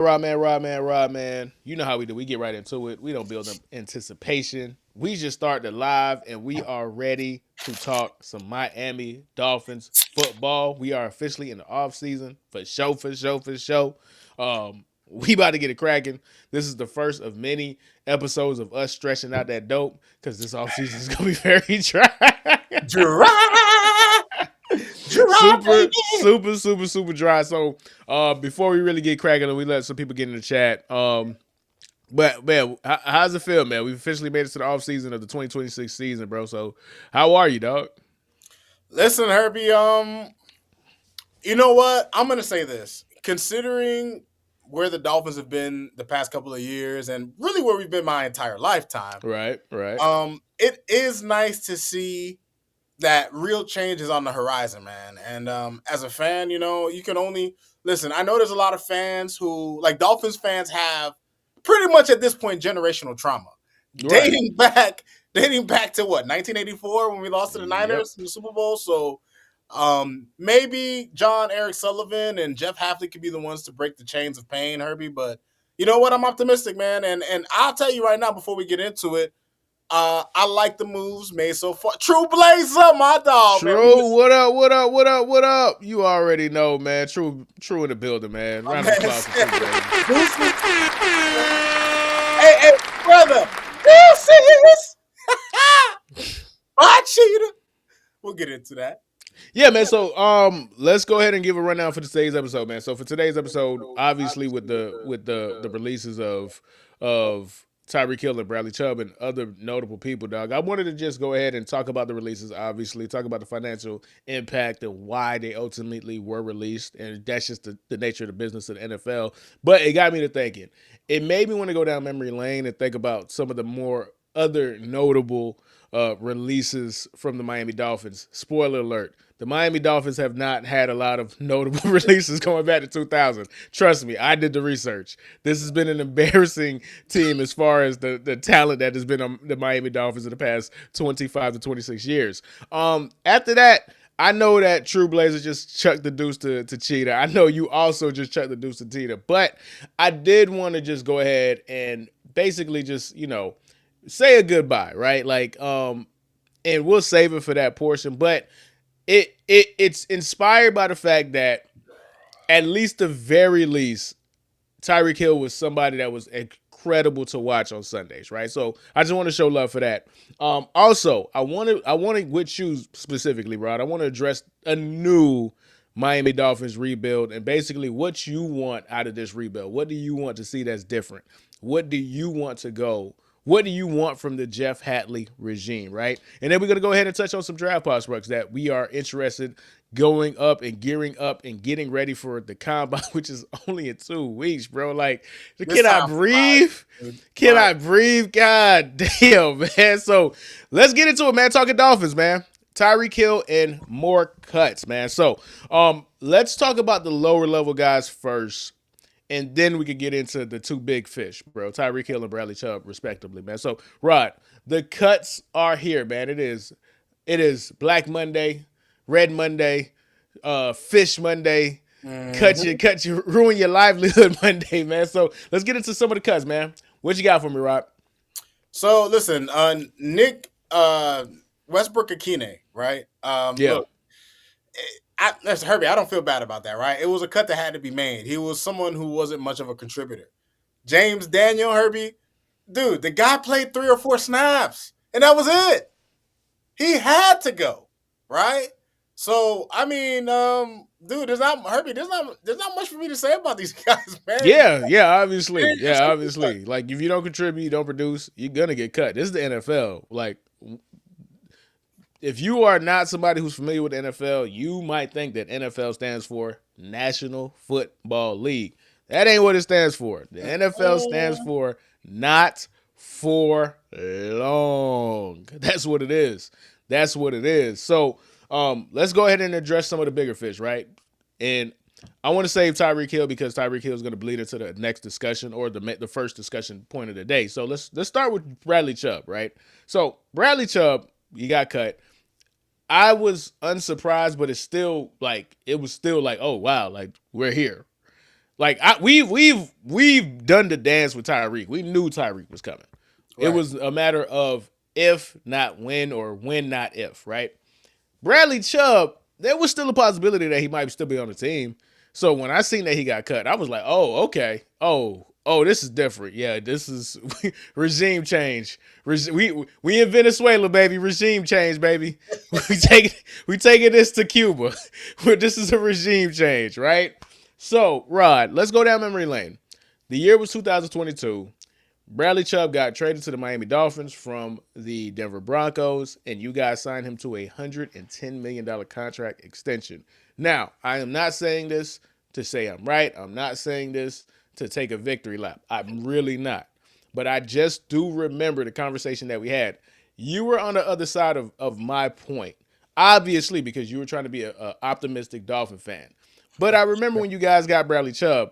Rod man. You know how we do. We get right into it. We don't build up anticipation. We just start the live and we are ready to talk some Miami Dolphins football. We are officially in the off season for show. We about to get it cracking. This is the first of many episodes of us stretching out that dope because this off season is gonna be very dry. Dry, dry, super, baby. super dry. So before we really get cracking and we let some people get in the chat, but man, how's it feel, man? We've officially made it to the off season of the 2026 season, bro. So how are you, dog? Listen, Herbie. You know what? I'm gonna say this. Considering where the Dolphins have been the past couple of years, and really where we've been my entire lifetime, Right. it is nice to see that real change is on the horizon, man. And as a fan, you can only listen. I know there's a lot of fans who, like Dolphins fans, have pretty much at this point generational trauma, Right. dating back to what 1984 when we lost to the Yep. Niners in the Super Bowl. So maybe John Eric Sullivan and Jeff Hafley could be the ones to break the chains of pain, Herbie. But you know what? I'm optimistic, man. And I'll tell you right now before we get into it. I like the moves made so far. True Blazer, my dog, man. True. What up? You already know, man. True in the building, man. My Round of man applause for said, True, baby. Deuces. Hey, brother. Deuces. My cheater. We'll get into that. Yeah, man. So let's go ahead and give a rundown for today's episode, man. So for today's episode, obviously with the releases of Tyreek Hill and Bradley Chubb and other notable people, dog. I wanted to just go ahead and talk about the releases, obviously, talk about the financial impact and why they ultimately were released. And that's just the nature of the business of the NFL. But it got me to thinking. It made me want to go down memory lane and think about some of the more other notable releases from the Miami Dolphins. Spoiler alert. The Miami Dolphins have not had a lot of notable releases going back to 2000. Trust me, I did the research. This has been an embarrassing team as far as the talent that has been on the Miami Dolphins in the past 25 to 26 years. After that, I know that True Blazer just chucked the deuce to Cheetah. I know you also just chucked the deuce to Cheetah. But I did want to just go ahead and basically just, say a goodbye, right? And we'll save it for that portion. But it's inspired by the fact that at least the very least, Tyreek Hill was somebody that was incredible to watch on Sundays, right? So I just want to show love for that. Also, I want to with you specifically, Rod. I want to address a new Miami Dolphins rebuild and basically what you want out of this rebuild. What do you want to see that's different? What do you want to go? What do you want from the Jeff Hatley regime, right? And then we're going to go ahead and touch on some draft prospects that we are interested going up and gearing up and getting ready for the combine, which is only in 2 weeks, bro. Like, This can I time breathe? flies, dude. Can I breathe? God damn, man. So let's get into it, man. Talking Dolphins, man. Tyreek Hill and more cuts, man. So let's talk about the lower level guys first. And then we could get into the two big fish, bro. Tyreek Hill and Bradley Chubb, respectively, man. So, Rod, the cuts are here, man. It is Black Monday, Red Monday, Fish Monday, cut you, ruin your livelihood Monday, man. So let's get into some of the cuts, man. What you got for me, Rod? So listen, Nick Westbrook Akine, right? Yeah. Look, listen, Herbie, I don't feel bad about that, right? It was a cut that had to be made. He was someone who wasn't much of a contributor. James Daniel, Herbie, dude, the guy played 3 or 4 snaps, and that was it. He had to go, right? So I mean, dude, there's not much for me to say about these guys, man. Yeah, obviously. Like if you don't contribute, you don't produce, you're gonna get cut. This is the NFL. Like if you are not somebody who's familiar with the NFL, you might think that NFL stands for National Football League. That ain't what it stands for. The NFL stands for not for long. That's what it is. So let's go ahead and address some of the bigger fish, right? And I want to save Tyreek Hill because Tyreek Hill is going to bleed into the next discussion or the first discussion point of the day. So let's start with Bradley Chubb, right? So Bradley Chubb, you got cut. I was unsurprised, but it was still like, oh wow, like we're here. Like we've done the dance with Tyreek. We knew Tyreek was coming. It Right. was a matter of if, not when, or when, not if. Right. Bradley Chubb, there was still a possibility that he might still be on the team. So when I seen that he got cut, I was like, oh, okay. Oh, this is different. Yeah, this is regime change. We in Venezuela, baby. Regime change, baby. We taking this to Cuba. This is a regime change, right? So, Rod, let's go down memory lane. The year was 2022. Bradley Chubb got traded to the Miami Dolphins from the Denver Broncos, and you guys signed him to a $110 million contract extension. Now, I am not saying this to say I'm right. I'm not saying this to take a victory lap. I'm really not. But I just do remember the conversation that we had. You were on the other side of my point, obviously, because you were trying to be a optimistic Dolphin fan. But I remember when you guys got Bradley Chubb,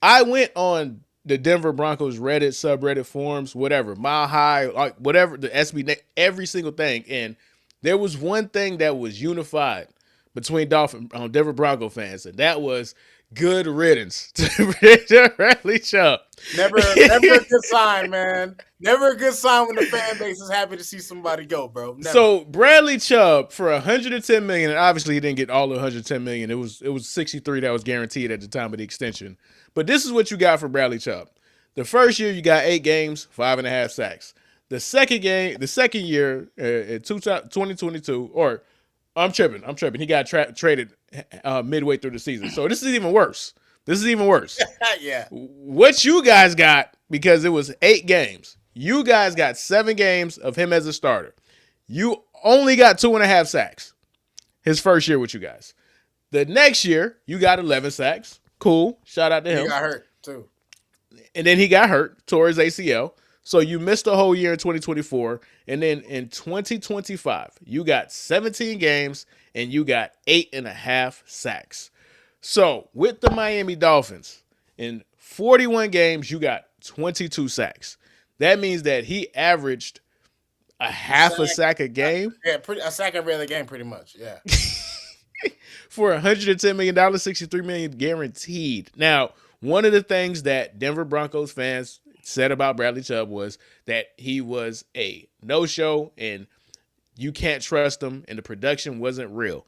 I went on the Denver Broncos Reddit, subreddit forums, whatever, Mile High, like whatever, the SB, every single thing. And there was one thing that was unified between Denver Bronco fans, and that was good riddance to Bradley Chubb. Never a good sign, man. Never a good sign when the fan base is happy to see somebody go, bro. Never. So Bradley Chubb for 110 million, and obviously he didn't get all the 110 million. It was 63 that was guaranteed at the time of the extension. But this is what you got for Bradley Chubb. The first year you got 8 games, 5.5 sacks. The second year in 2022, or I'm tripping. He got traded midway through the season. So this is even worse. Yeah. What you guys got, because it was 8 games, you guys got 7 games of him as a starter. You only got 2.5 sacks his first year with you guys. The next year, you got 11 sacks. Cool. Shout out to He him. got hurt too. And then he got hurt, tore his ACL. So you missed a whole year in 2024. And then in 2025, you got 17 games and you got 8.5 sacks. So with the Miami Dolphins, in 41 games, you got 22 sacks. That means that he averaged a half a sack a game Yeah, a sack every other game, pretty much. Yeah. for $110 million, 63 million guaranteed. Now, one of the things that Denver Broncos fans said about Bradley Chubb was that he was a no-show and you can't trust him and the production wasn't real.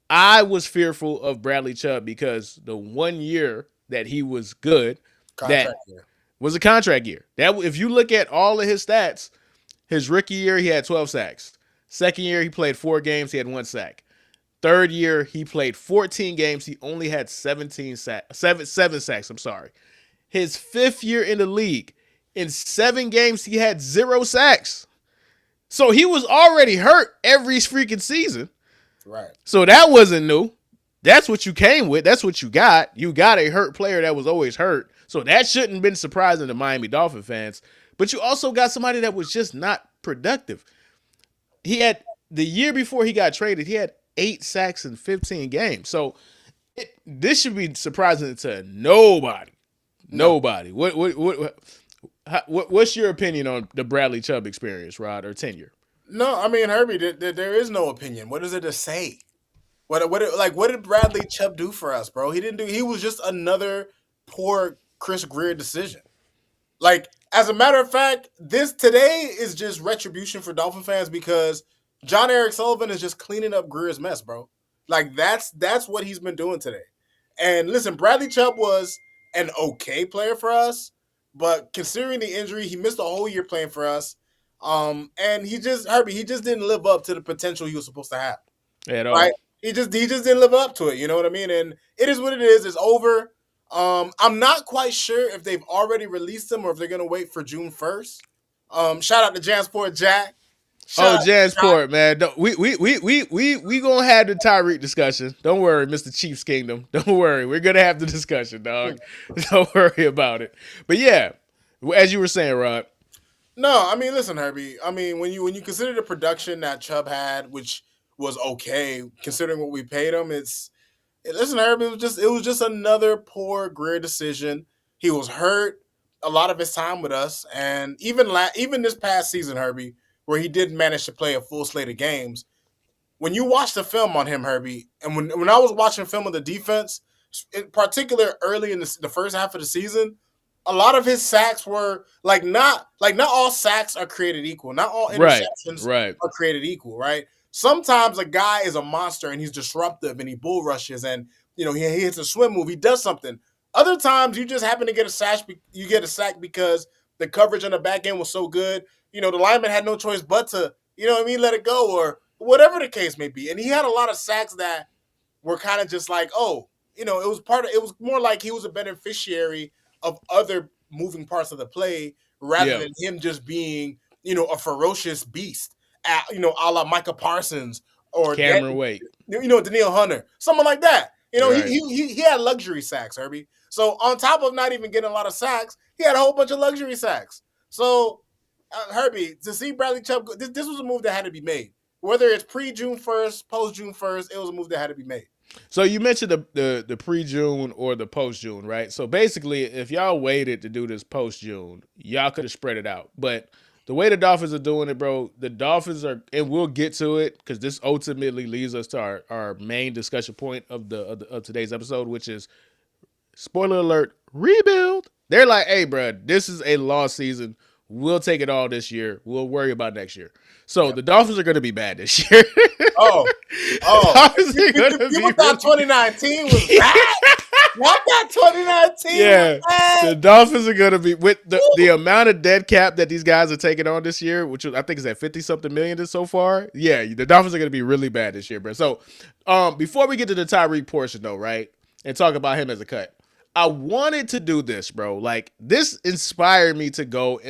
I was fearful of Bradley Chubb because the 1 year that he was good, that Contract year. was a contract year. That if you look at all of his stats, his rookie year he had 12 sacks. Second year he played 4 games, he had 1 sack. Third year he played 14 games, he only had 7 sacks. I'm sorry. His fifth year in the league, in 7 games he had 0 sacks. So he was already hurt every freaking season. Right. So that wasn't new. That's what you came with. That's what you got. You got a hurt player that was always hurt. So that shouldn't have been surprising to Miami Dolphin fans. But you also got somebody that was just not productive. He had, the year before he got traded, he had 8 sacks in 15 games. So this should be surprising to nobody. No. Nobody. What's your opinion on the Bradley Chubb experience, Rod, or tenure? No, I mean, Herbie, there is no opinion. What is it to say? What did Bradley Chubb do for us, bro? He didn't do. He was just another poor Chris Greer decision. Like, as a matter of fact, this today is just retribution for Dolphin fans because John Eric Sullivan is just cleaning up Greer's mess, bro. Like that's what he's been doing today. And listen, Bradley Chubb was an okay player for us, but considering the injury, he missed a whole year playing for us. And he just didn't live up to the potential he was supposed to have. At all. Right? He just didn't live up to it. You know what I mean? And it is what it is. It's over. I'm not quite sure if they've already released him or if they're gonna wait for June 1st. Shout out to Jansport Jack. Shout out to Jansport, man. We gonna have the Tyreek discussion. Don't worry, Mr. Chiefs Kingdom. Don't worry. We're gonna have the discussion, dog. Don't worry about it. But yeah, as you were saying, Rod. No, I mean, listen, Herbie. I mean, when you consider the production that Chubb had, which was okay considering what we paid him, listen, Herbie. It was just another poor Greer decision. He was hurt a lot of his time with us, and even this past season, Herbie, where he did manage to play a full slate of games. When you watch the film on him, Herbie, and when I was watching film of the defense, in particular early in the first half of the season, a lot of his sacks were not all sacks are created equal. Not all Right. interceptions Right. are created equal, right? Sometimes a guy is a monster and he's disruptive and he bull rushes and he hits a swim move, he does something. Other times you just happen to get a sack. You get a sack because the coverage on the back end was so good. The lineman had no choice but to let it go or whatever the case may be. And he had a lot of sacks that were kind of just like, oh, it was more like he was a beneficiary of other moving parts of the play rather Yeah. than him just being, a ferocious beast, a la Micah Parsons or Cameron Wake. Daniil Hunter, someone like that. Right. He had luxury sacks, Herbie. So on top of not even getting a lot of sacks, he had a whole bunch of luxury sacks. So Herbie, to see Bradley Chubb, this was a move that had to be made. Whether it's pre-June 1st, post-June 1st, it was a move that had to be made. So you mentioned the pre-June or the post-June, right? So basically, if y'all waited to do this post-June, y'all could have spread it out. But the way the Dolphins are doing it, bro, the Dolphins are, and we'll get to it because this ultimately leads us to our main discussion point of today's episode, which is spoiler alert: rebuild. They're like, hey, bro, this is a lost season. We'll take it all this year. We'll worry about next year. So Yep. the Dolphins are going to be bad this year. Oh, The Dolphins are going to be people thought 2019 was bad. What that 2019 Yeah, was bad. the Dolphins are going to be with the amount of dead cap that these guys are taking on this year, which I think is at 50 something million so far. Yeah, the Dolphins are going to be really bad this year, bro. So, before we get to the Tyreek portion, though, right, and talk about him as a cut, I wanted to do this, bro. Like this inspired me to go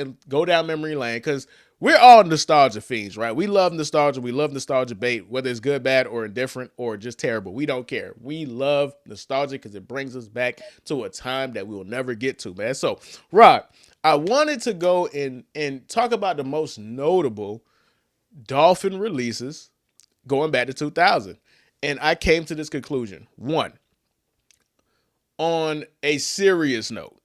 down memory lane because we're all nostalgia fiends, right? We love nostalgia. We love nostalgia bait, whether it's good, bad, or indifferent, or just terrible. We don't care. We love nostalgia because it brings us back to a time that we will never get to, man. So, Rod, I wanted to go and talk about the most notable Dolphin releases going back to 2000. And I came to this conclusion. One, on a serious note,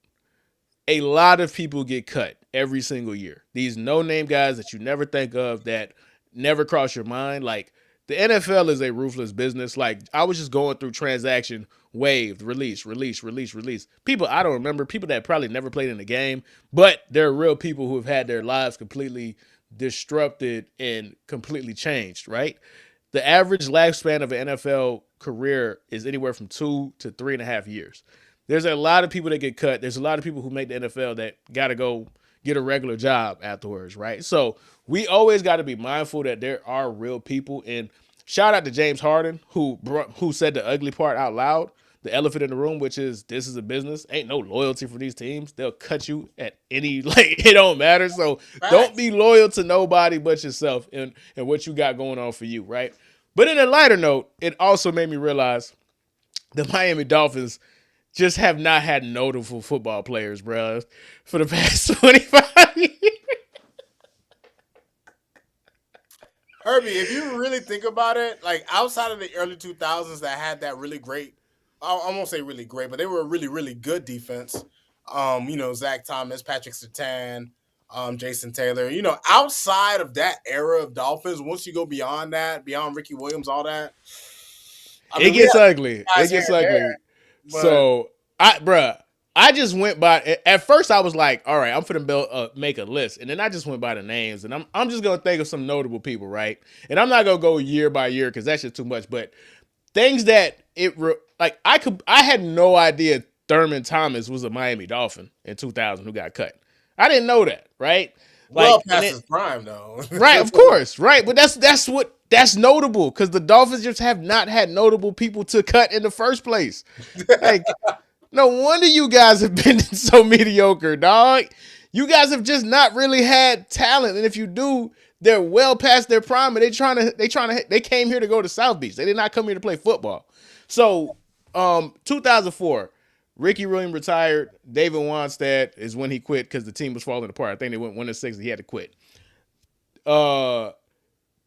a lot of people get cut every single year. These no-name guys that you never think of, that never cross your mind. Like the NFL is a ruthless business. Like I was just going through transaction, waived, release, release, release, release. People I don't remember, people that probably never played in the game, but they're real people who have had their lives completely disrupted and completely changed, right? The average lifespan of an NFL career is anywhere from 2 to 3.5 years. There's a lot of people that get cut. There's a lot of people who make the NFL that got to go get a regular job afterwards, right? So we always got to be mindful that there are real people. And shout out to James Harden who said the ugly part out loud, the elephant in the room, which is this is a business. Ain't no loyalty for these teams. They'll cut you at any like it don't matter. So don't be loyal to nobody but yourself and what you got going on for you, right? But in a lighter note, it also made me realize the Miami Dolphins just have not had notable football players, bro, for the past 25 years. Herbie, if you really think about it, like outside of the early 2000s that had that really great, I won't say really great, but they were a really, really good defense. Zach Thomas, Patrick Surtain, Jason Taylor. Outside of that era of Dolphins, once you go beyond that, beyond Ricky Williams, all that, I It mean, we gets had ugly. It guys here gets and there, ugly. but So I just went by. At first, I was like, "All right, I'm gonna make a list," and then I just went by the names, and I'm just gonna think of some notable people, right? And I'm not gonna go year by year because that's just too much. But things that I had no idea Thurman Thomas was a Miami Dolphin in 2000 who got cut. I didn't know that, right? well Like, and past it, his prime though. right, of course, right. But that's notable because the Dolphins just have not had notable people to cut in the first place. Like, no wonder you guys have been so mediocre, dog. You guys have just not really had talent, and if you do, they're well past their prime, and they came here to go to South Beach. They did not come here to play football. So, 2004, Ricky Williams retired. David Wanstead is when he quit because the team was falling apart. I think they went 1-6 and he had to quit.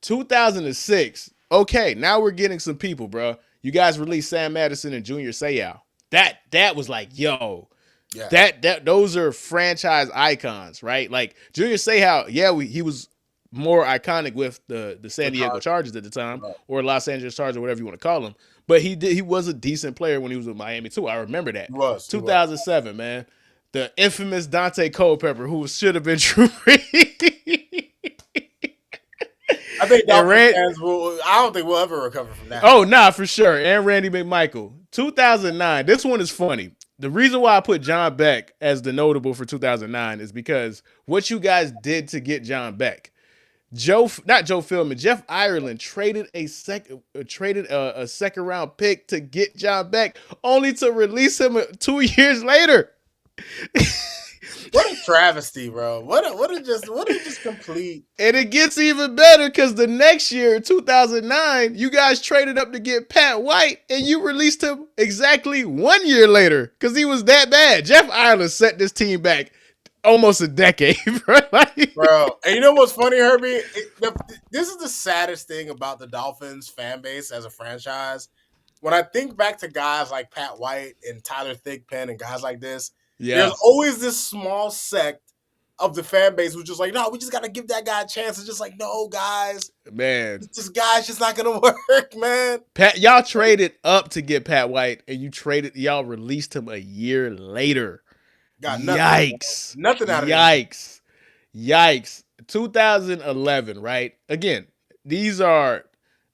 2006. Okay, now we're getting some people, bro. You guys released Sam Madison and Junior Seau. That was like, yo, Yeah. that those are franchise icons, right? Like Junior Seau, yeah, he was more iconic with the San Diego Chargers at the time, Right. or Los Angeles Chargers, or whatever you want to call them. but he was a decent player when he was with Miami too. I remember that. He was. 2007, man. The infamous Dante Culpepper, who should have been Drew Brees. I think and Dolphins Rand, fans will. I don't think we'll ever recover from that. oh, nah, for sure. And Randy McMichael. 2009. This one is funny. The reason why I put John Beck as the notable for 2009 is because what you guys did to get John Beck. Not Joe Philman, Jeff Ireland traded a second round pick to get John Beck, only to release him 2 years later. What a travesty, bro! What a just complete. And it gets even better because the next year, 2009, you guys traded up to get Pat White, and you released him exactly 1 year later because he was that bad. Jeff Ireland set this team back almost a decade, bro. Bro, and you know what's funny, Herbie? This is the saddest thing about the Dolphins fan base as a franchise. When I think back to guys like Pat White and Tyler Thigpen and guys like this, there's always this small sect of the fan base who's just like, no, we just got to give that guy a chance. It's just like, no, guys. Man. This guy's just not going to work, man. Y'all traded up to get Pat White, and y'all released him a year later. Got nothing. Yikes. Nothing out of Yikes. Yikes. 2011, right? Again, these are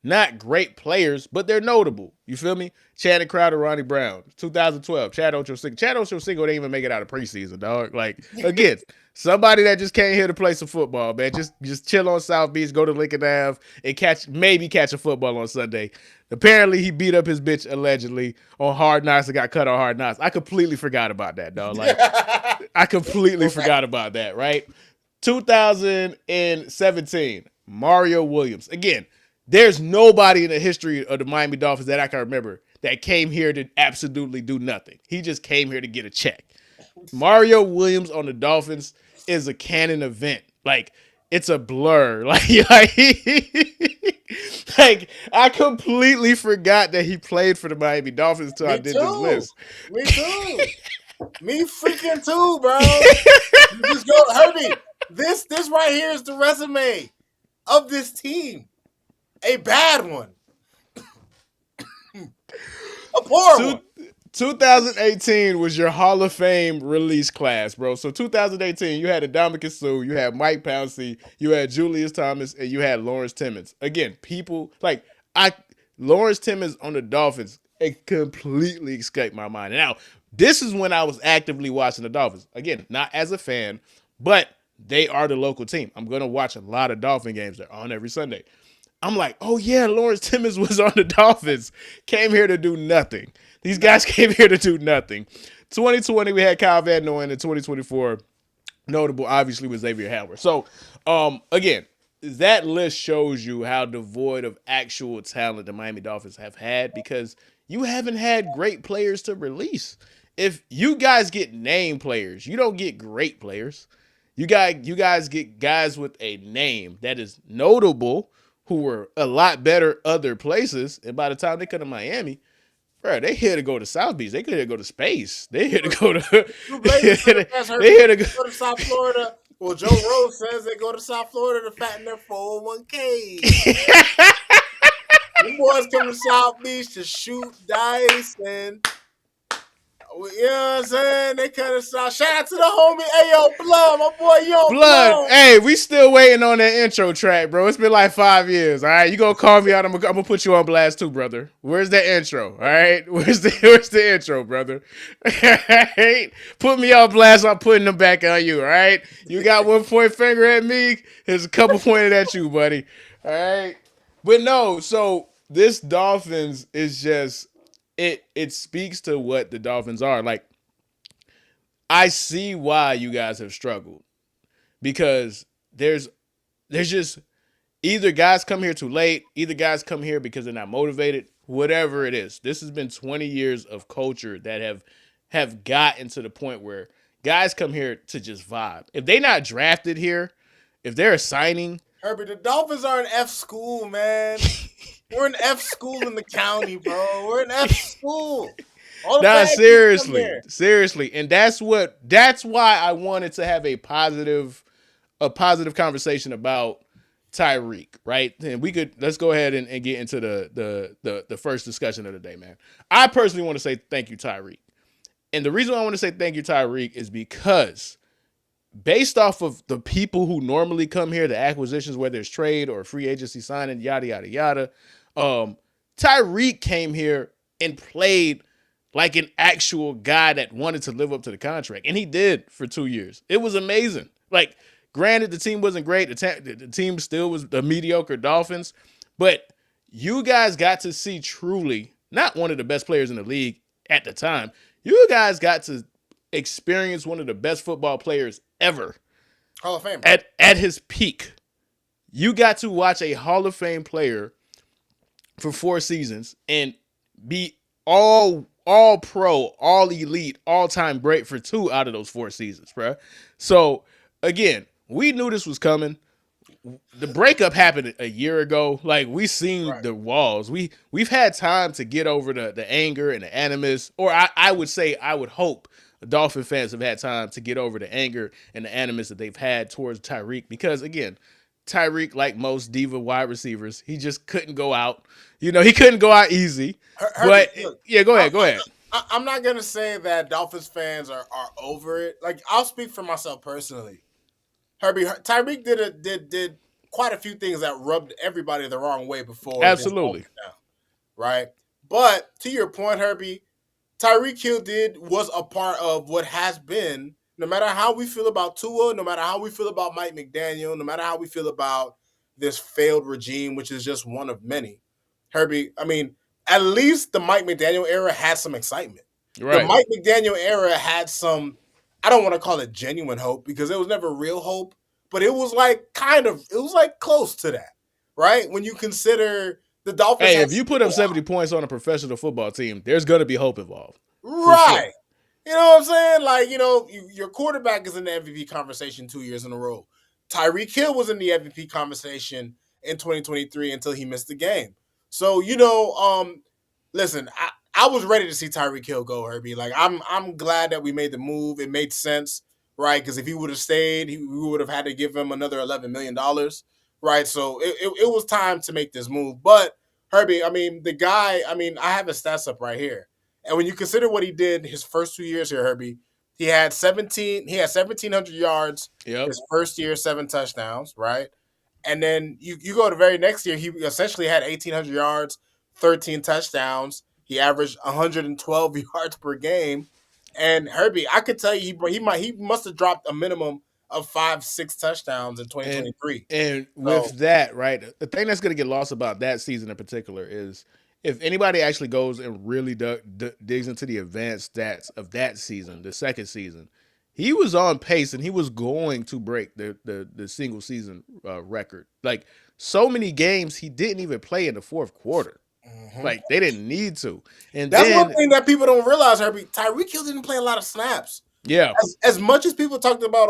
not great players, but they're notable. You feel me? Channing Crowder, Ronnie Brown. 2012, Chad Ochocinco. Chad Ochocinco didn't even make it out of preseason, dog. Like, again, somebody that just came here to play some football, man. Just chill on South Beach, go to Lincoln Ave, and maybe catch a football on Sunday. Apparently, he beat up his bitch allegedly on Hard Knocks and got cut on Hard Knocks. I completely forgot about that, dog. Like, I completely forgot about that, right? 2017, Mario Williams. Again, there's nobody in the history of the Miami Dolphins that I can remember that came here to absolutely do nothing. He just came here to get a check. Mario Williams on the Dolphins is a canon event. Like, it's a blur. Like I completely forgot that he played for the Miami Dolphins until I did this list. Me too. Me freaking too, bro. You just go, Herbie. This right here is the resume of this team. A bad one. A poor one. 2018 was your Hall of Fame release class, bro. So 2018, you had Ndamukong Suh, you had Mike Pouncey, you had Julius Thomas, and you had Lawrence Timmons. Again, people like Lawrence Timmons on the Dolphins, it completely escaped my mind. Now, this is when I was actively watching the Dolphins. Again, not as a fan, but they are the local team. I'm going to watch a lot of Dolphin games. They're on every Sunday. I'm like, oh yeah, Lawrence Timmons was on the Dolphins. Came here to do nothing. These guys came here to do nothing. 2020, we had Kyle Van Noy, and 2024, notable obviously was Xavier Howard. So, again, that list shows you how devoid of actual talent the Miami Dolphins have had because you haven't had great players to release. If you guys get name players, you don't get great players. You guys get guys with a name that is notable who were a lot better other places. And by the time they come to Miami, bro, they here to go to South Beach. They here to go to space. They here to go to. They here to go to South Florida. Well, Joe Rose says they go to South Florida to fatten their 401k. The boys come to South Beach to shoot dice and. You know what I'm saying? They kind of saw. Shout out to the homie. Hey, yo, Blood, my boy, yo, Blood. Hey, we still waiting on that intro track, bro. It's been like 5 years. All right, you gonna call me out? I'm gonna put you on blast too, brother. Where's that intro? All right, where's the intro, brother? All right, put me on blast. I'm putting them back on you. All right, you got 1 point finger at me. Here's a couple pointed at you, buddy. All right, but no. So this Dolphins is just. It speaks to what the Dolphins are. Like, I see why you guys have struggled because there's just either guys come here too late, either guys come here because they're not motivated, whatever it is. This has been 20 years of culture that have gotten to the point where guys come here to just vibe. If they not drafted here, if they're a signing. Herbie, the Dolphins are an F school, man. We're an F school in the county, bro. We're an F school. Nah, seriously. And that's why I wanted to have a positive conversation about Tyreek, right? And let's go ahead and get into the first discussion of the day, man. I personally want to say thank you, Tyreek. And the reason I want to say thank you, Tyreek, is because based off of the people who normally come here, the acquisitions, whether it's trade or free agency signing, yada yada yada, um, Tyreek came here and played like an actual guy that wanted to live up to the contract, and he did for 2 years. It was amazing. Like, granted, the team wasn't great. The team still was the mediocre Dolphins, but you guys got to see truly not one of the best players in the league at the time. You guys got to experience one of the best football players ever Hall of Fame. at his peak. You got to watch a Hall of Fame player for 4 seasons and be all pro, all elite, all time great for 2 out of those 4 seasons, bro. So again, we knew this was coming. The breakup happened a year ago. Like, we seen Right. the walls. We've had time to get over the anger and the animus, or I would say, I would hope Dolphin fans have had time to get over the anger and the animus that they've had towards Tyreek, because again, Tyreek, like most diva wide receivers, he just couldn't go out. He couldn't go out easy. Herbie, But look, yeah, go I'm, ahead, go ahead. I'm not gonna say that Dolphins fans are over it. Like, I'll speak for myself personally. Tyreek did quite a few things that rubbed everybody the wrong way before this all Absolutely. went down, right? But to your point, Herbie, Tyreek Hill was a part of what has been. No matter how we feel about Tua, no matter how we feel about Mike McDaniel, no matter how we feel about this failed regime, which is just one of many, Herbie. I mean, at least the Mike McDaniel era had some excitement. The Right. Mike McDaniel era had some. I don't want to call it genuine hope because it was never real hope, but it was like it was like close to that, right? When you consider the Dolphins Hey, had if you put up 70 points on a professional football team, there's going to be hope involved. For sure. right. You know what I'm saying? Like, your quarterback is in the MVP conversation 2 years in a row. Tyreek Hill was in the MVP conversation in 2023 until he missed the game. So, listen, I was ready to see Tyreek Hill go, Herbie. Like, I'm glad that we made the move. It made sense, right? Because if he would have stayed, we would have had to give him another $11 million, right? So it was time to make this move. But Herbie, I mean, the guy, I have his stats up right here. And when you consider what he did his first 2 years here, Herbie, he had 1,700 yards Yep. his first year, 7 touchdowns, right? And then you go to the very next year, he essentially had 1,800 yards, 13 touchdowns. He averaged 112 yards per game. And Herbie, I could tell you he must have dropped a minimum of 5, 6 touchdowns in And 2023. and So with that, right, the thing that's going to get lost about that season in particular is if anybody actually goes and really digs into the advanced stats of that season, the second season, he was on pace and he was going to break the single season record. Like, so many games he didn't even play in the fourth quarter. mhm. Like, they didn't need to. And That's one then thing that people don't realize, Herbie. Tyreek Hill didn't play a lot of snaps. yeah, As much as people talked about,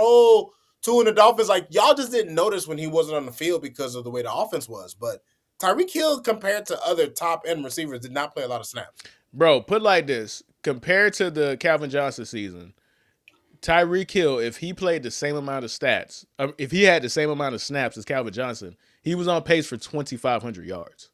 Tua and the Dolphins, like, y'all just didn't notice when he wasn't on the field because of the way the offense was. But Tyreek Hill, compared to other top end receivers, did not play a lot of snaps. bro, put like this, compared to the Calvin Johnson season, Tyreek Hill, if he played the same amount of stats, if he had the same amount of snaps as Calvin Johnson, he was on pace for 2,500 yards.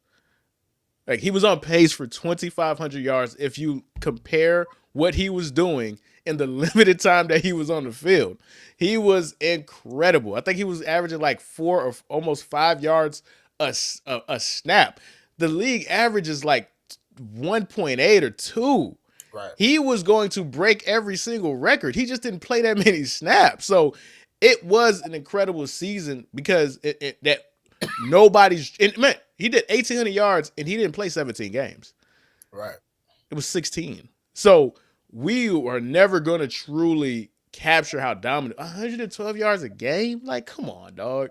Like, he was on pace for 2,500 yards if you compare what he was doing in the limited time that he was on the field. He was incredible. I think he was averaging like 4 or almost 5 yards a snap. The league average is like 1.8 or 2. Right. He was going to break every single record. He just didn't play that many snaps. So it was an incredible season because that nobody's. And man, he did 1,800 yards and he didn't play 17 games. Right. It was 16. So we are never going to truly capture how dominant 112 yards a game. Like, come on, dog.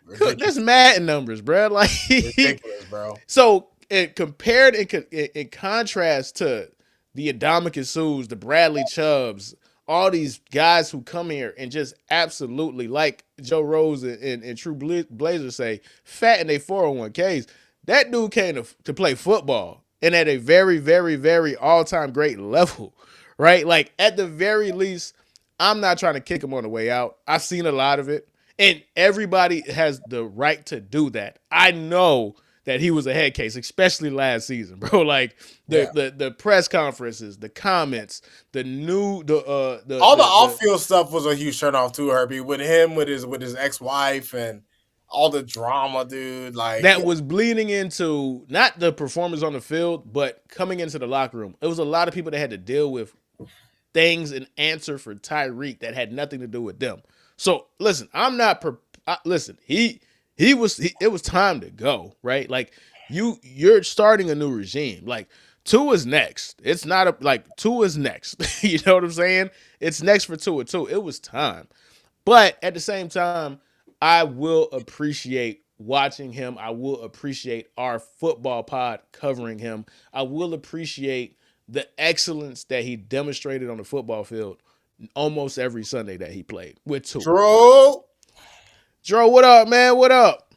Ridiculous. That's mad numbers, bro. Like, Ridiculous, bro. so it compared in contrast to the Adamakin Sues, the Bradley Chubbs, all these guys who come here and just absolutely, like Joe Rose and True Blazers say, fat in their 401ks. That dude came to play football and at a very, very, very all-time great level, right? Like, at the very least, I'm not trying to kick him on the way out. I've seen a lot of it. And everybody has the right to do that. I know that he was a head case, especially last season, bro. Like Yeah. the press conferences, the comments, the new All the the off field stuff was a huge turnoff too, Herbie. With him, with his ex wife, and all the drama, dude. Like, that was bleeding into not the performance on the field, but coming into the locker room. It was a lot of people that had to deal with things and answer for Tyreek that had nothing to do with them. So listen, I'm not. Listen, it was time to go, right? Like you're starting a new regime. Like Tua's next. It's not like Tua's next. You know what I'm saying? It's next for Tua too. It was time. But at the same time, I will appreciate watching him. I will appreciate our football pod covering him. I will appreciate the excellence that he demonstrated on the football field almost every Sunday that he played with Tua. Drew. Dro, what up, man? What up?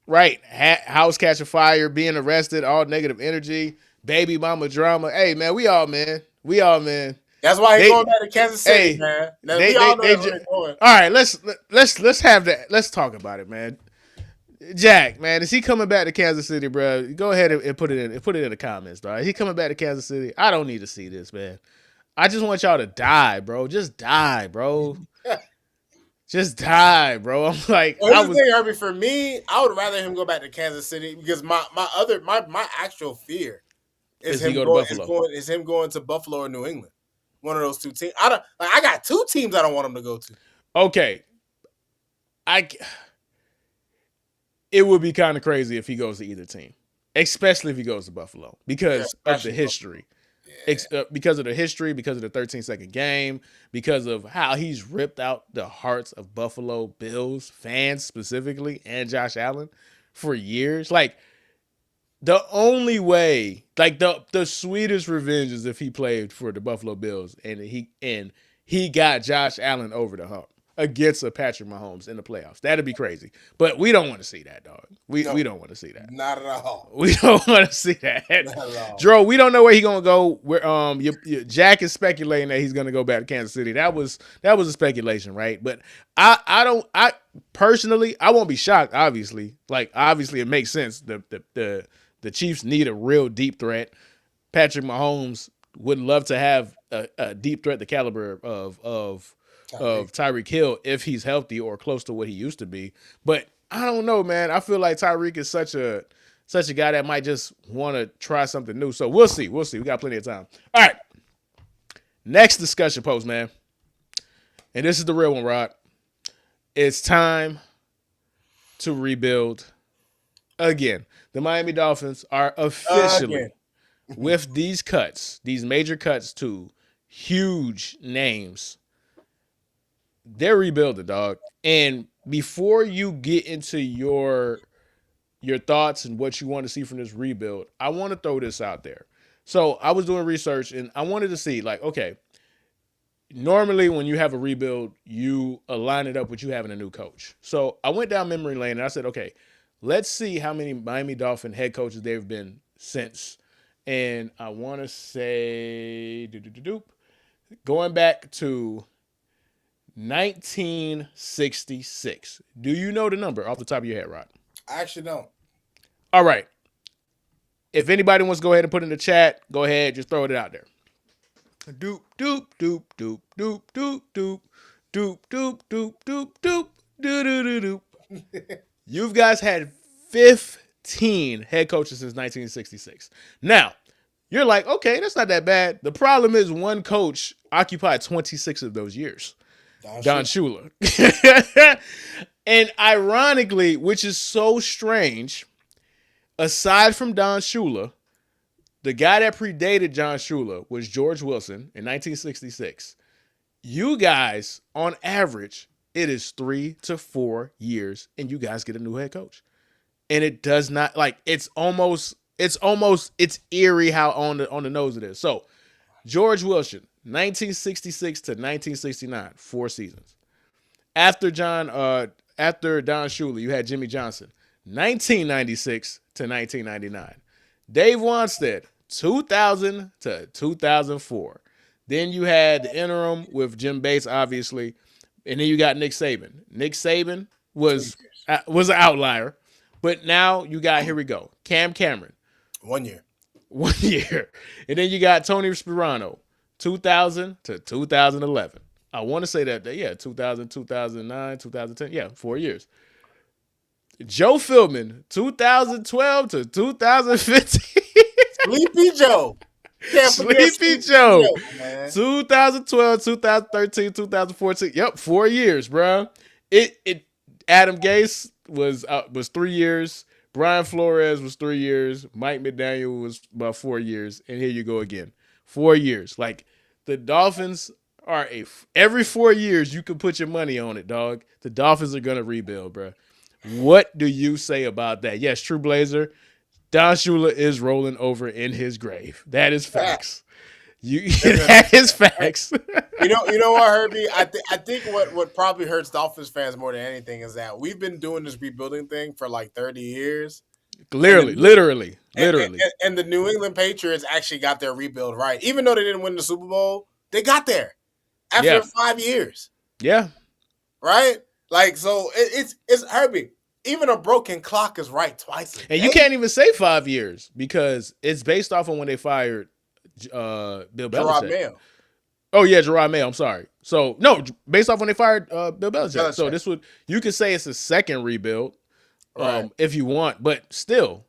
Right. House catching fire, being arrested, all negative energy, baby mama drama. Hey, man, we all, man. We all, man. That's why he's going They back to Kansas City, hey, man. We all know that's where he's going. all right, let's have that. Let's talk about it, man. Jack, man, is he coming back to Kansas City, bro? Go ahead and put it in the comments, dog. Is he coming back to Kansas City? I don't need to see this, man. I just want y'all to die, bro. Just die, bro. Just die, bro. I'm like, Well, I here's the was. thing, Herbie. For me, I would rather him go back to Kansas City because my actual fear is Is he him go to Buffalo? going to Buffalo or New England. One of those two teams. I got two teams I don't want him to go to. Okay, I. It would be kind of crazy if he goes to either team, especially if he goes to Buffalo because of the history. Yeah. Because of the history, because of the 13-second game, because of how he's ripped out the hearts of Buffalo Bills fans specifically and Josh Allen for years. Like the only way, like the sweetest revenge is if he played for the Buffalo Bills and he got Josh Allen over the hump against a Patrick Mahomes in the playoffs. That'd be crazy. But we don't want to see that, dog. We don't want to see that. Not at all. We don't want to see that. Not at all. Dro, we don't know where he's gonna go. Where Jack is speculating that he's gonna go back to Kansas City. That was a speculation, right? But I personally I won't be shocked, obviously. Like obviously it makes sense. The Chiefs need a real deep threat. Patrick Mahomes would love to have a deep threat the caliber of Tyreek Hill if he's healthy or close to what he used to be. But I don't know, man. I feel like Tyreek is such a guy that might just want to try something new. So we'll see. We'll see. We got plenty of time. All right. Next discussion post, man. And this is the real one, Rod. It's time to rebuild again. The Miami Dolphins are officially with these cuts, these major cuts to huge names. They're rebuilding, dog. And before you get into your thoughts and what you want to see from this rebuild, I want to throw this out there. So I was doing research and I wanted to see, like, okay, normally when you have a rebuild, you align it up with you having a new coach. So I went down memory lane and I said, okay, let's see how many Miami Dolphin head coaches they've been since. And I want to say, going back to 1966. Do you know the number off the top of your head, Rod? I actually don't. All right. If anybody wants to go ahead and put in the chat, go ahead, just throw it out there. Doop doop doop doop doop doop doop doop doop doop doop doop doop doop. You guys had 15 head coaches since 1966. Now, you're like, okay, that's not that bad. The problem is one coach occupied 26 of those years. Don Shula. And ironically, which is so strange, aside from Don Shula, the guy that predated John Shula was George Wilson in 1966. You guys, on average, it is 3 to 4 years, and you guys get a new head coach. And it does not, like, it's eerie how on the nose it is. So, George Wilson, 1966 to 1969, 4 seasons. After Don Shula, you had Jimmy Johnson, 1996 to 1999. Dave Wanstead, 2000 to 2004. Then you had the interim with Jim Bates, obviously. and then you got Nick Saban. Nick Saban 2 years. was an outlier, but now you got, here we go, Cam Cameron, 1 year. 1 year, and then you got Tony Sperano, 2000 to 2011. I want to say that, yeah, 2000, 2009, 2010, yeah, 4 years. Joe Philbin, 2012 to 2015. Sleepy Joe. Can't forget Sleepy Sleepy Joe, Joe, man. 2012, 2013, 2014. Yep, 4 years, bro. It Adam Gase was 3 years. Brian Flores was 3 years. Mike McDaniel was about 4 years, and here you go again, 4 years. Like, the Dolphins are every 4 years you can put your money on it, dog. The Dolphins are gonna rebuild, bro. What do you say about that? Yes, True Blazer. Don Shula is rolling over in his grave. That is Facts. facts. You Listen, that is facts. you know what, Herbie? I think what probably hurts Dolphins fans more than anything is that we've been doing this rebuilding thing for like 30 years, and Literally, literally, literally. and the New England Patriots actually got their rebuild right. Even though they didn't win the Super Bowl, they got there after Yeah, 5 years, yeah. right? Like, so it's Herbie. Even a broken clock is right twice a And you day. can't even say 5 years because it's based off on when they fired Bill Gerard Belichick. Mayo, Oh yeah, Gerard Mayo. I'm sorry. So no, based off when they fired Bill Belichick. So Belichick, this would, you could say it's a second rebuild, right? if you want, but still,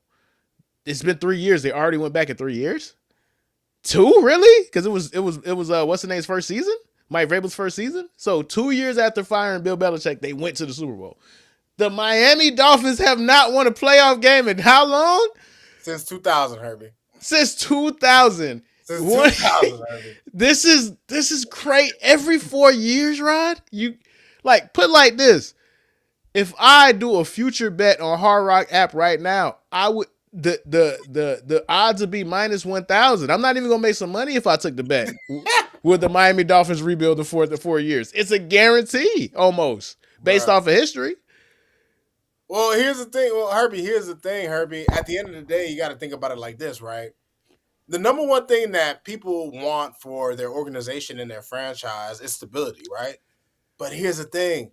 it's been 3 years. They already went back in 3 years. Two, really? Because it was what's the name's first season? Mike Vrabel's first season. So 2 years after firing Bill Belichick, they went to the Super Bowl. The Miami Dolphins have not won a playoff game in how long? Since 2000, Herbie. Since 2000. Since 2000, Herbie. This is great. Every 4 years, Rod. You, like, put like this. If I do a future bet on Hard Rock app right now, I would, the odds would be -1,000. I'm not even gonna make some money if I took the bet. Will the Miami Dolphins rebuild in 4 years? It's a guarantee almost based Bruh. off of history. Well, here's the thing. Well, Herbie, here's the thing, Herbie. At the end of the day, you got to think about it like this, right? The number one thing that people want for their organization and their franchise is stability, right? But here's the thing.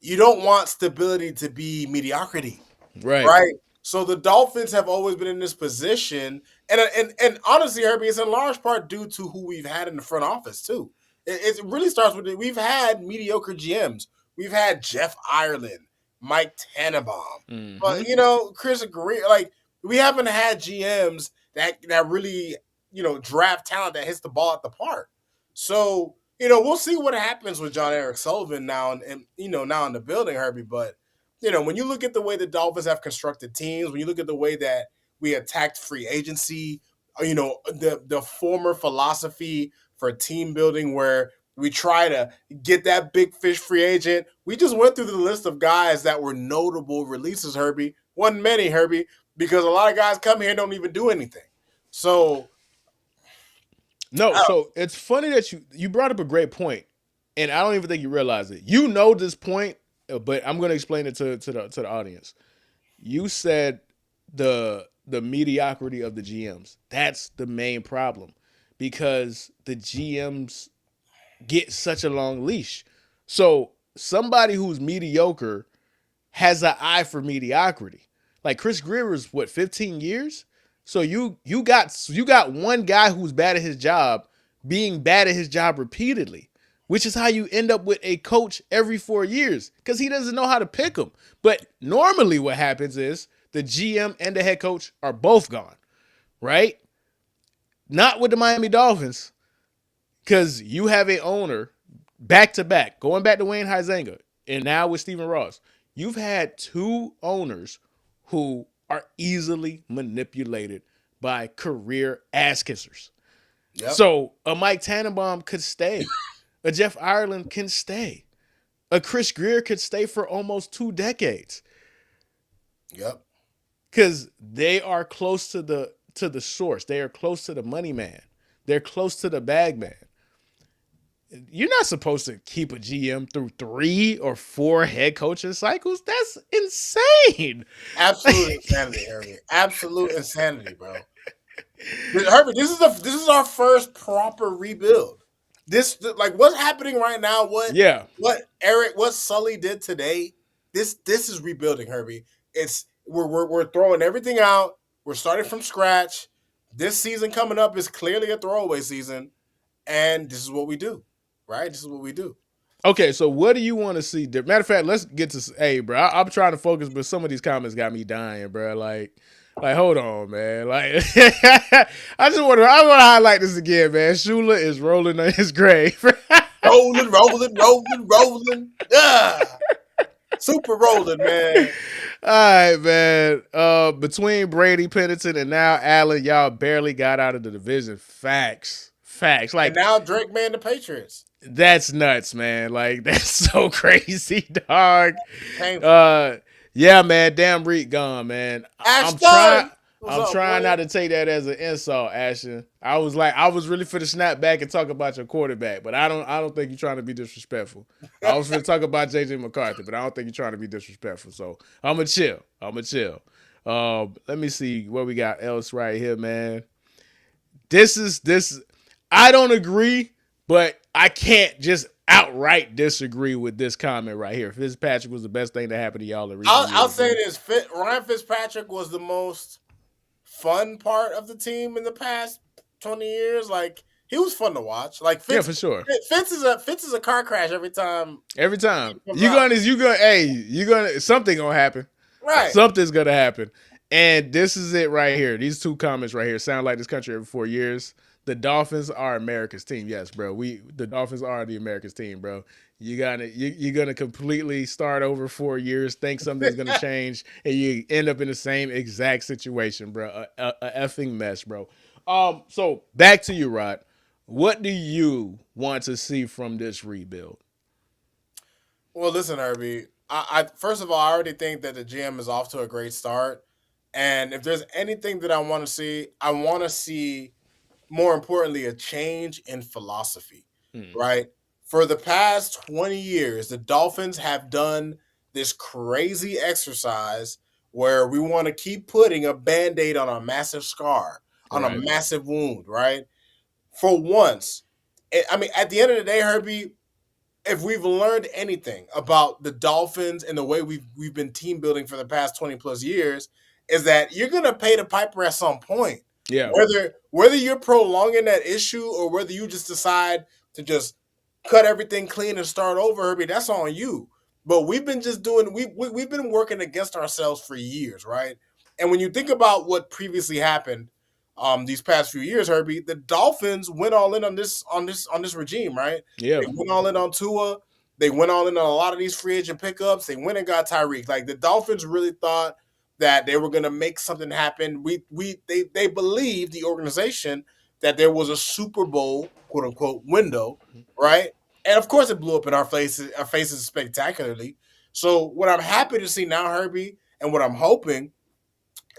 You don't want stability to be mediocrity, Right. right? So the Dolphins have always been in this position, and honestly, Herbie, it's in large part due to who we've had in the front office too. It really starts with we've had mediocre GMs. We've had Jeff Ireland, Mike Tannenbaum, Mm-hmm. but Chris Greer. Like, we haven't had GMs that really draft talent that hits the ball at the park. So we'll see what happens with John Eric Sullivan now, and now in the building, Herbie. But when you look at the way the Dolphins have constructed teams, when you look at the way that we attacked free agency, the former philosophy for team building where we try to get that big fish free agent. We just went through the list of guys that were notable releases, Herbie. Wasn't many, Herbie, because a lot of guys come here and don't even do anything. So, No, so it's funny that you brought up a great point, and I don't even think you realize it. You know this point, but I'm going to explain it to the audience. You said the mediocrity of the GMs. That's the main problem because the GMs get such a long leash. So somebody who's mediocre has an eye for mediocrity. Like Chris Greer was what, 15 years? So you got one guy who's bad at his job being bad at his job repeatedly, which is how you end up with a coach every 4 years because he doesn't know how to pick them. But normally what happens is the GM and the head coach are both gone, right? Not with the Miami Dolphins because you have a owner back to back, going back to Wayne Huizenga and now with Stephen Ross. You've had two owners who are easily manipulated by career ass kissers. yep, So a Mike Tannenbaum could stay. A Jeff Ireland can stay. A Chris Greer could stay for almost 2 decades yep, because they are close to the source. They are close to the money man. They're close to the bag man. You're not supposed to keep a GM through 3 or 4 head coaching cycles. That's insane. absolute insanity, Herbie. Absolute insanity, bro. Herbie, this is our first proper rebuild. Like what's happening right now, Yeah. what Sully did today, this is rebuilding, Herbie. It's we're throwing everything out. We're starting from scratch. This season coming up is clearly a throwaway season, and this is what we do, right? This is what we do. Okay, so what do you want to see? Matter of fact, let's get to. Hey, bro, I'm trying to focus, but some of these comments got me dying, bro. Like, hold on, man. Like, I want to highlight this again, man. Shula is rolling on his grave. Rolling, rolling, rolling, rolling. Yeah, super rolling, man. All right, man. Between Brady, Pennington, and now Allen, y'all barely got out of the division. Facts, facts. And Like, now Drake man the Patriots. that's nuts, man. Like, that's so crazy, dog. Painful. Uh, yeah, man. Damn Reed gone, man. I'm trying. Ashton, what's I'm up, trying boy? not to take that as an insult, Ashton. I was really for the snap back and talk about your quarterback, but I don't think you're trying to be disrespectful. I was going to talk about JJ McCarthy, but I don't think you're trying to be disrespectful. So I'm gonna chill. I'm gonna chill. Let me see what we got else right here, man. This. I don't agree, but I can't just outright disagree with this comment right here. Fitzpatrick was the best thing to happen to y'all in recent I'll years, say man. this: Ryan Fitzpatrick was the most fun part of the team in the past 20 years. Like he was fun to watch. Like Yeah, for sure. Fitz is a car crash every time Every time he comes out. you gonna something gonna happen. Right. Something's gonna happen. And this is it right here. These two comments right here sound like this country every 4 years. The Dolphins are America's team. Yes, bro. The Dolphins are the America's team, bro. You're gonna completely start over 4 years, think something's gonna change, and you end up in the same exact situation, bro. A effing mess, bro. So back to you, Rod. What do you want to see from this rebuild? Well, listen, Herbie. I first of all, I already think that the GM is off to a great start. And if there's anything that I want to see, I want to see more importantly, a change in philosophy, Hmm. right? For the past 20 years, the Dolphins have done this crazy exercise where we want to keep putting a band aid on a massive scar, on a Right. massive wound, right? For once, I mean, at the end of the day, Herbie, if we've learned anything about the Dolphins and the way we've been team building for the past 20 plus years, is that you're gonna pay the piper at some point. Yeah. Whether you're prolonging that issue or whether you just decide to just cut everything clean and start over, Herbie, that's on you. But we've been just doing we've been working against ourselves for years, right? And when you think about what previously happened these past few years, Herbie, the Dolphins went all in on this regime, right? Yeah. They went all in on Tua. They went all in on a lot of these free agent pickups. They went and got Tyreek. Like the Dolphins really thought that they were going to make something happen. They believed the organization that there was a Super Bowl quote unquote window, right? And of course, it blew up in our faces spectacularly. So what I'm happy to see now, Herbie, and what I'm hoping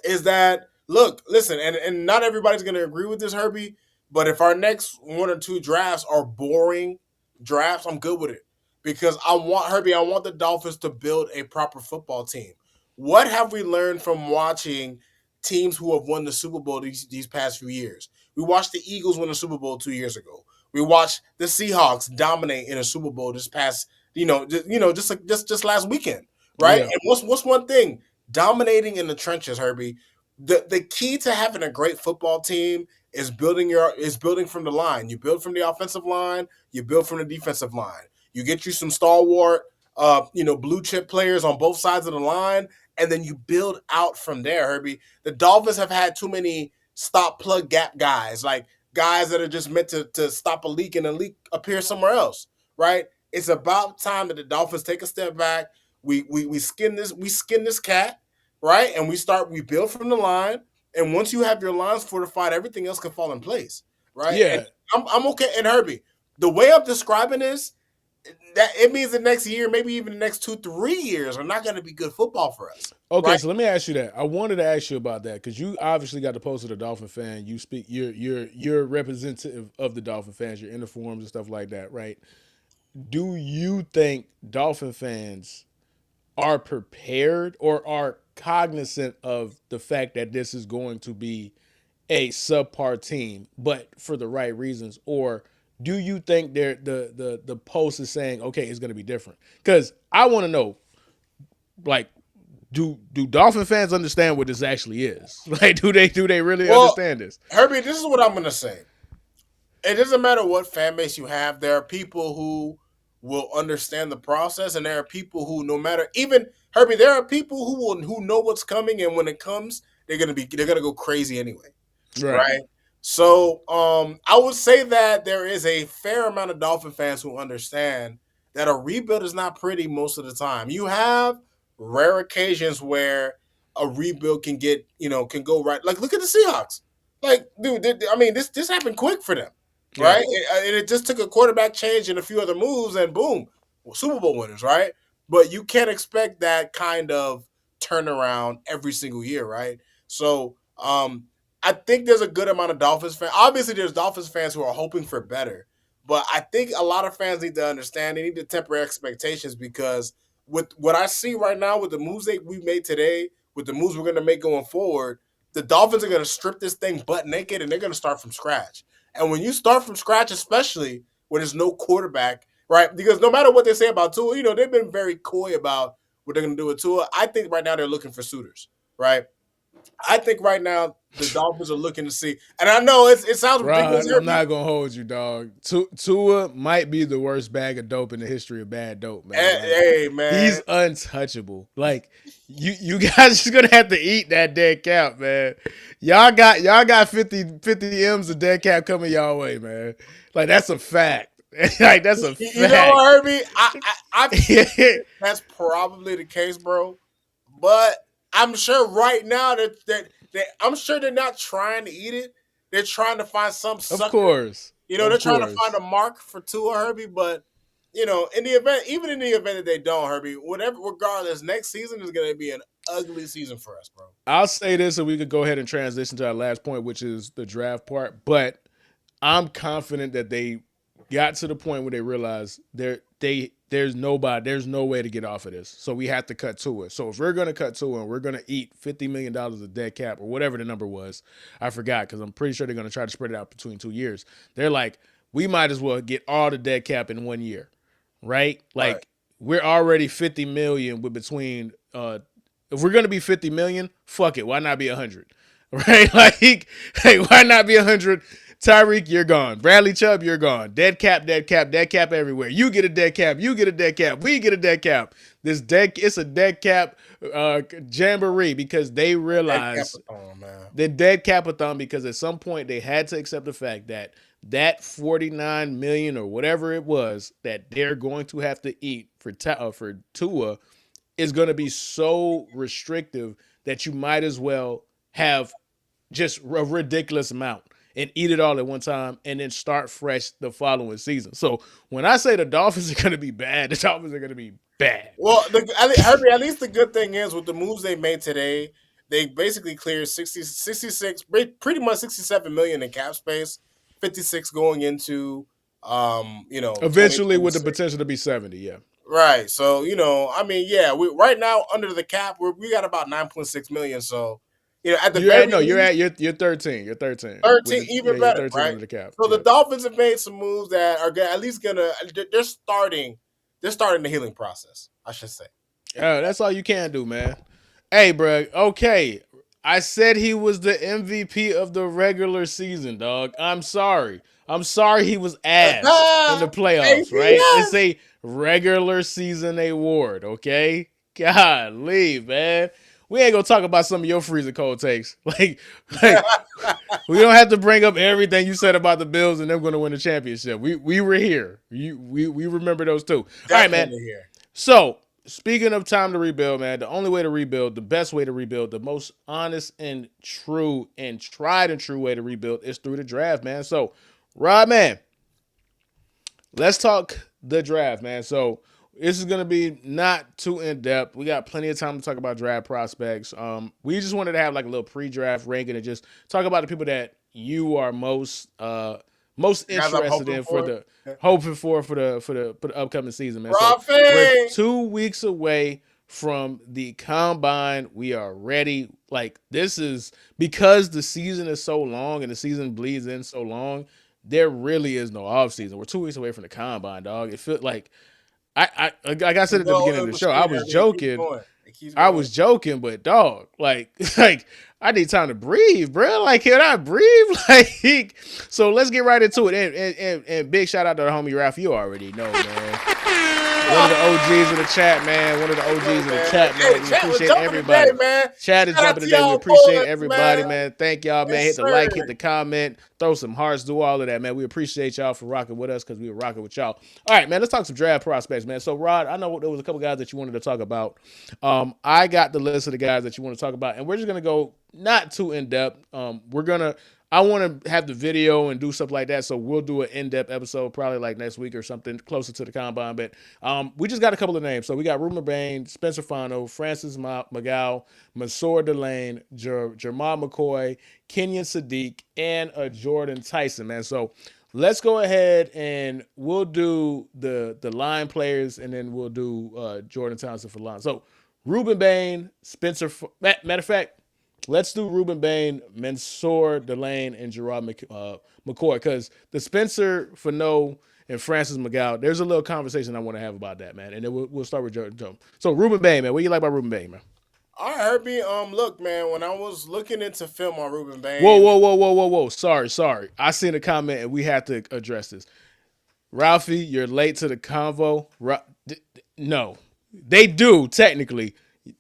is that look, listen, and not everybody's going to agree with this, Herbie. But if our next one or two drafts are boring drafts, I'm good with it because I want Herbie. I want the Dolphins to build a proper football team. What have we learned from watching teams who have won the Super Bowl these past few years? We watched the Eagles win the Super Bowl 2 years ago. We watched the Seahawks dominate in a Super Bowl this past, just last weekend, right? Yeah. And what's one thing? Dominating in the trenches, Herbie. The key to having a great football team is building from the line. You build from the offensive line, you build from the defensive line. You get you some stalwart, blue chip players on both sides of the line, and then you build out from there, Herbie. The Dolphins have had too many stop plug gap guys, like guys that are just meant to stop a leak and a leak appear somewhere else, right? It's about time that the Dolphins take a step back. We skin this cat, right? And we build from the line. And once you have your lines fortified, everything else can fall in place, right? And Yeah. I'm okay. And Herbie, the way I'm describing this, that it means the next year, maybe even the next 2 3 years, are not going to be good football for us, Okay, right? so let me ask you that. I wanted to ask you about that because you obviously got the post of the Dolphin fan. You speak. You're representative of the Dolphin fans. You're in the forums and stuff like that, right? Do you think Dolphin fans are prepared or are cognizant of the fact that this is going to be a subpar team, but for the right reasons? Or do you think the post is saying, okay, it's going to be different? Because I want to know, like, do Dolphin fans understand what this actually is? Like, do they really Well, understand this? Herbie, this is what I'm gonna say. It doesn't matter what fan base you have. There are people who will understand the process, and there are people who, no matter even Herbie, there are people who know what's coming, and when it comes, they're gonna go crazy anyway, Right. right? So, I would say that there is a fair amount of Dolphin fans who understand that a rebuild is not pretty most of the time. You have rare occasions where a rebuild can go right. Like, look at the Seahawks. Like, dude, I mean, this happened quick for them, Yeah. right? And it just took a quarterback change and a few other moves, and boom, Super Bowl winners, right? But you can't expect that kind of turnaround every single year, right? So, I think there's a good amount of Dolphins fans. Obviously, there's Dolphins fans who are hoping for better, but I think a lot of fans need to understand. They need to temper expectations because with what I see right now, with the moves that we made today, with the moves we're going to make going forward, the Dolphins are going to strip this thing butt naked and they're going to start from scratch. And when you start from scratch, especially when there's no quarterback, right? Because no matter what they say about Tua, they've been very coy about what they're going to do with Tua. I think right now they're looking for suitors, right? I think right now the Dolphins are looking to see, and I know it sounds ridiculous, Rod, I'm Herbie. not gonna hold you, dog. Tua might be the worst bag of dope in the history of bad dope, man. Like, Hey, man, he's untouchable. Like, you guys just gonna have to eat that dead cap, man. Y'all got 50 M's of dead cap coming y'all way, man. Like, that's a fact. Like, that's a you know fact. what, Herbie? I think that's probably the case, bro. But I'm sure right now that I'm sure they're not trying to eat it. They're trying to find some Of sucker. course. They're Of trying to find course. a mark for Tua Herbie, but in the event, even in the event that they don't, Herbie, whatever, regardless, next season is going to be an ugly season for us, bro. I'll say this so we could go ahead and transition to our last point, which is the draft part. But I'm confident that they got to the point where they realized there's no way to get off of this. So we have to cut to it. So if we're gonna cut to it and we're gonna eat $50 million of dead cap or whatever the number was, I forgot because I'm pretty sure they're gonna try to spread it out between 2 years. They're like, we might as well get all the dead cap in 1 year, right? Right. Like we're already 50 million with between if we're gonna be 50 million, fuck it. Why not be 100? Right? Like, hey, why not be 100? Tyreek, you're gone. Bradley Chubb, you're gone. Dead cap, dead cap, dead cap everywhere. You get a dead cap. You get a dead cap. We get a dead cap. It's a dead cap jamboree because they Ed realize Capitan, man. the dead capathon because at some point they had to accept the fact that that 49 million or whatever it was that they're going to have to eat for Tua is going to be so restrictive that you might as well have just a ridiculous amount and eat it all at one time and then start fresh the following season. So when I say the Dolphins are going to be bad, the Dolphins are going to be bad. Well, Herbie, at least the good thing is with the moves they made today, they basically cleared 66, pretty much 67 million in cap space, 56 going into Eventually, with the 2026. potential to be 70, yeah. Right. So, I mean, yeah, we right now under the cap, we got about 9.6 million. So, at the You're very at no, you're least, at you're 13. You're 13 with 13, the even yeah, you're better, 13 right? under the cap. So the Yeah. Dolphins have made some moves that are at least gonna they're starting the healing process, I should say. That's all you can do, man. Hey, bro. Okay, I said he was the MVP of the regular season, dog. I'm sorry. I'm sorry he was ass in the playoffs, right? It's ATS. a regular season award, okay? Golly, man. We ain't gonna talk about some of your freezing cold takes. Like we don't have to bring up everything you said about the Bills and them going to win the championship. We were here. We remember those too. All right, man. Definitely here. So, speaking of time to rebuild, man, the only way to rebuild, the best way to rebuild, the most honest and true and tried and true way to rebuild is through the draft, man. So, Rod, man, let's talk the draft, man. So, this is gonna be not too in depth. We got plenty of time to talk about draft prospects. We just wanted to have like a little pre-draft ranking and just talk about the people that you are most Guys, I'm interested hoping in for for. the hoping for the upcoming season, man. So we're Rafi. 2 weeks away from the combine. We are ready. Like this is because the season is so long and the season bleeds in so long. there really is no offseason. We're 2 weeks away from the combine, dog. It feels like like I said at the beginning of the Well, show, I Shane, was it keeps joking. going. It keeps I going. was joking, but dog, like, like I need time to breathe, bro. Like, can I breathe? Like, so let's get right into it. And big shout out to the homie Ralph. You already know, man. One of the OGs of the chat, man. One of the Yo, OGs of the man. chat, Hey, man. We chat was appreciate jumping today, everybody. man. Chat is Shout out jumping to today. We y'all appreciate boys, everybody, man. man. Thank y'all, man. Yes, Hit the like, sir. hit the comment, throw some hearts, do all of that, man. We appreciate y'all for rocking with us because we were rocking with y'all. All right, man. Let's talk some draft prospects, man. So, Rod, I know there was a couple guys that you wanted to talk about. I got the list of the guys that you want to talk about, and we're just gonna go not too in depth. I want to have the video and do stuff like that, so we'll do an in-depth episode probably like next week or something closer to the combine. But we just got a couple of names. So we got Ruben Bain, Spencer Fano, Francis McGow, Mansour Delane, Jamal McCoy, Kenyon Sadiq, and Jordan Tyson, man. So let's go ahead and we'll do the line players, and then we'll do Jordan Townsend for line. So Ruben Bain, Spencer. Matter of fact, let's do Ruben Bain, Mansour Delane, and Gerard McCoy, because the Spencer Fano and Francis McGow, there's a little conversation I want to have about that, man. And then we'll start with Jordan. So Ruben Bain, man, what do you like about Ruben Bain, man? All right, Herbie. Look, man. When I was looking into film on Ruben Whoa, Bain, whoa, whoa, whoa, whoa, whoa. Sorry. I seen a comment and we have to address this. Ralphie, you're late to the convo. No, they do technically.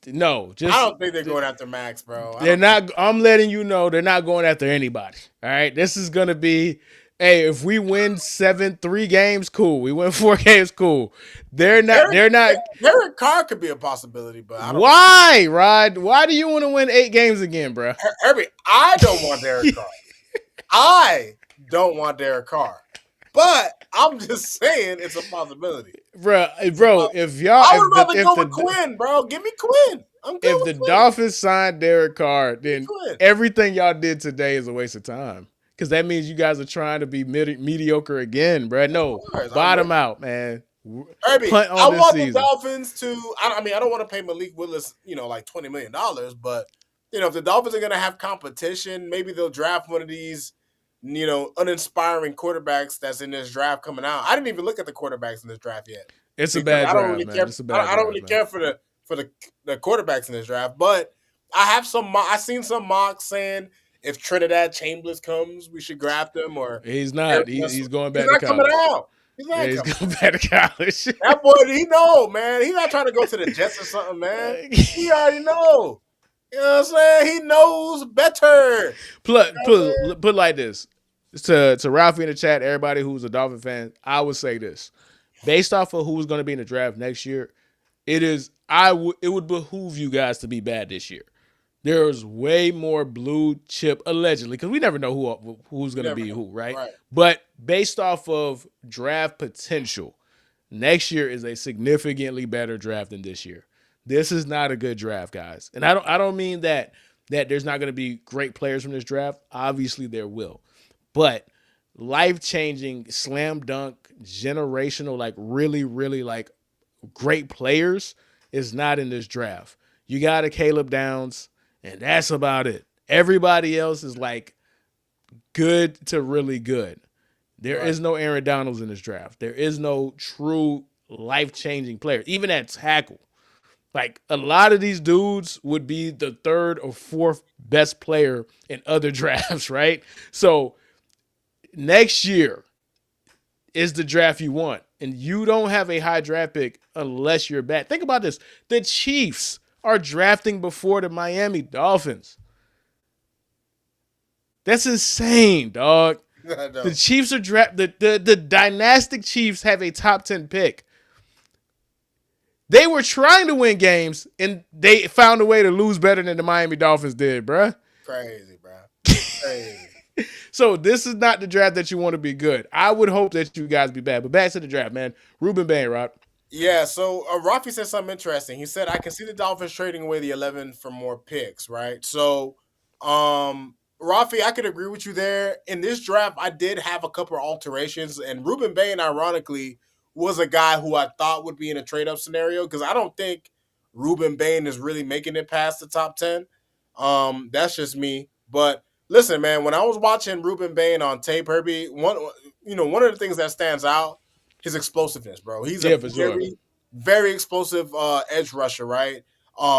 No, I just don't think they're going after Max, bro. I they're don't think. not. I'm letting you know they're not going after anybody. All right, this is gonna be. Hey, if we win 3 games, cool. We win 4 games, cool. They're not. Derek, They're not. Derek Carr could be a possibility, but I don't. Why, Rod? Why do you want to win 8 games again, bro? Herbie, I don't want Derek Carr. I don't want Derek Carr. But I'm just saying it's a possibility. bro, if y'all, I would rather if go with the Quinn, bro. Give me Quinn. I'm good if with the Quinn. Dolphins signed Derek Carr, Give me then Quinn. everything y'all did today is a waste of time. Because that means you guys are trying to be mediocre again, bro. No, Course, bottom out, man. Herbie, Punt I on this want the season. Dolphins to. I mean, I don't want to pay Malik Willis, like $20 million, but if the Dolphins are going to have competition, maybe they'll draft one of these, uninspiring quarterbacks that's in this draft coming out. I didn't even look at the quarterbacks in this draft yet It's a because bad I don't draft, really man. care. It's a bad I don't draft, really man. care for the quarterbacks in this draft, but I have some. I seen some mocks saying if Trinidad Chambers comes, we should draft him or He's Eric not. He's Russell. going He's back to not coming college. out. He's Yeah, not he's coming. going back to college. That boy, he know, man. He's not trying to go to the Jets or something, man. He already know. You know what I'm saying? He knows better. You know what I'm saying? Put like this to Ralphie in the chat, everybody who's a Dolphin fan, I would say this: based off of who's going to be in the draft next year, it would behoove you guys to be bad this year. There's way more blue chip allegedly because we never know who's going to be who, right? Right. But based off of draft potential, next year is a significantly better draft than this year. This is not a good draft, guys. And I don't mean that there's not going to be great players from this draft. Obviously there will. But life-changing, slam dunk, generational, like really, really like great players is not in this draft. You got a Caleb Downs, and that's about it. Everybody else is like good to really good. There is no Aaron Donalds in this draft. There is no true life-changing player, even at tackle. Like a lot of these dudes would be the third or fourth best player in other drafts, right? So next year is the draft you want. And you don't have a high draft pick unless you're bad. Think about this. The Chiefs are drafting before the Miami Dolphins. That's insane, dog. The Chiefs are the dynastic Chiefs have a top 10 pick. They were trying to win games, and they found a way to lose better than the Miami Dolphins did, bruh. Crazy, bro. Crazy. So this is not the draft that you want to be good. I would hope that you guys be bad. But back to the draft, man. Ruben Bain, Rod. Yeah, so Rafi said something interesting. He said, I can see the Dolphins trading away the 11 for more picks, right? So, Rafi, I could agree with you there. In this draft, I did have a couple of alterations, and Ruben Bain, ironically, was a guy who I thought would be in a trade-up scenario because I don't think Ruben Bain is really making it past the top 10. That's just me. But listen, man, when I was watching Ruben Bain on tape, Herbie, one of the things that stands out, his explosiveness, bro. He's a Yeah, for sure. very, very explosive edge rusher, right?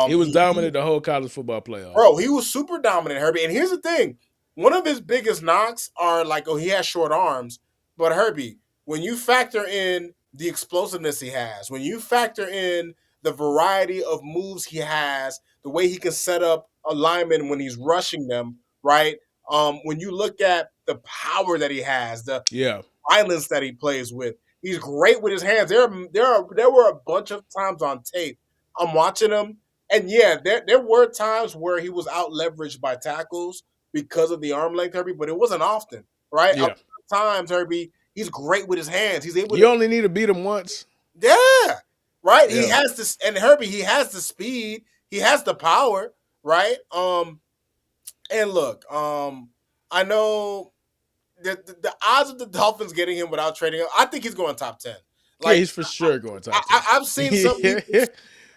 He was He dominant the whole college football playoff. Bro, he was super dominant, Herbie. And here's the thing: one of his biggest knocks are like, oh, he has short arms. But Herbie, when you factor in the explosiveness he has, when you factor in the variety of moves he has, the way he can set up a lineman when he's rushing them, right? When you look at the power that he has, the Yeah, violence that he plays with. He's great with his hands. There were a bunch of times on tape I'm watching him, and yeah, there were times where he was out leveraged by tackles because of the arm length, Herbie, but it wasn't often, right? A lot yeah. of times, Herbie, he's great with his hands. He's able You to, only need to beat him once. yeah, right. He Yeah, has this, and Herbie, he has the speed, he has the power, right? And look, I know the odds of the Dolphins getting him without trading him, I think he's going top 10. yeah. Like He's for sure going top 10. I've seen some people.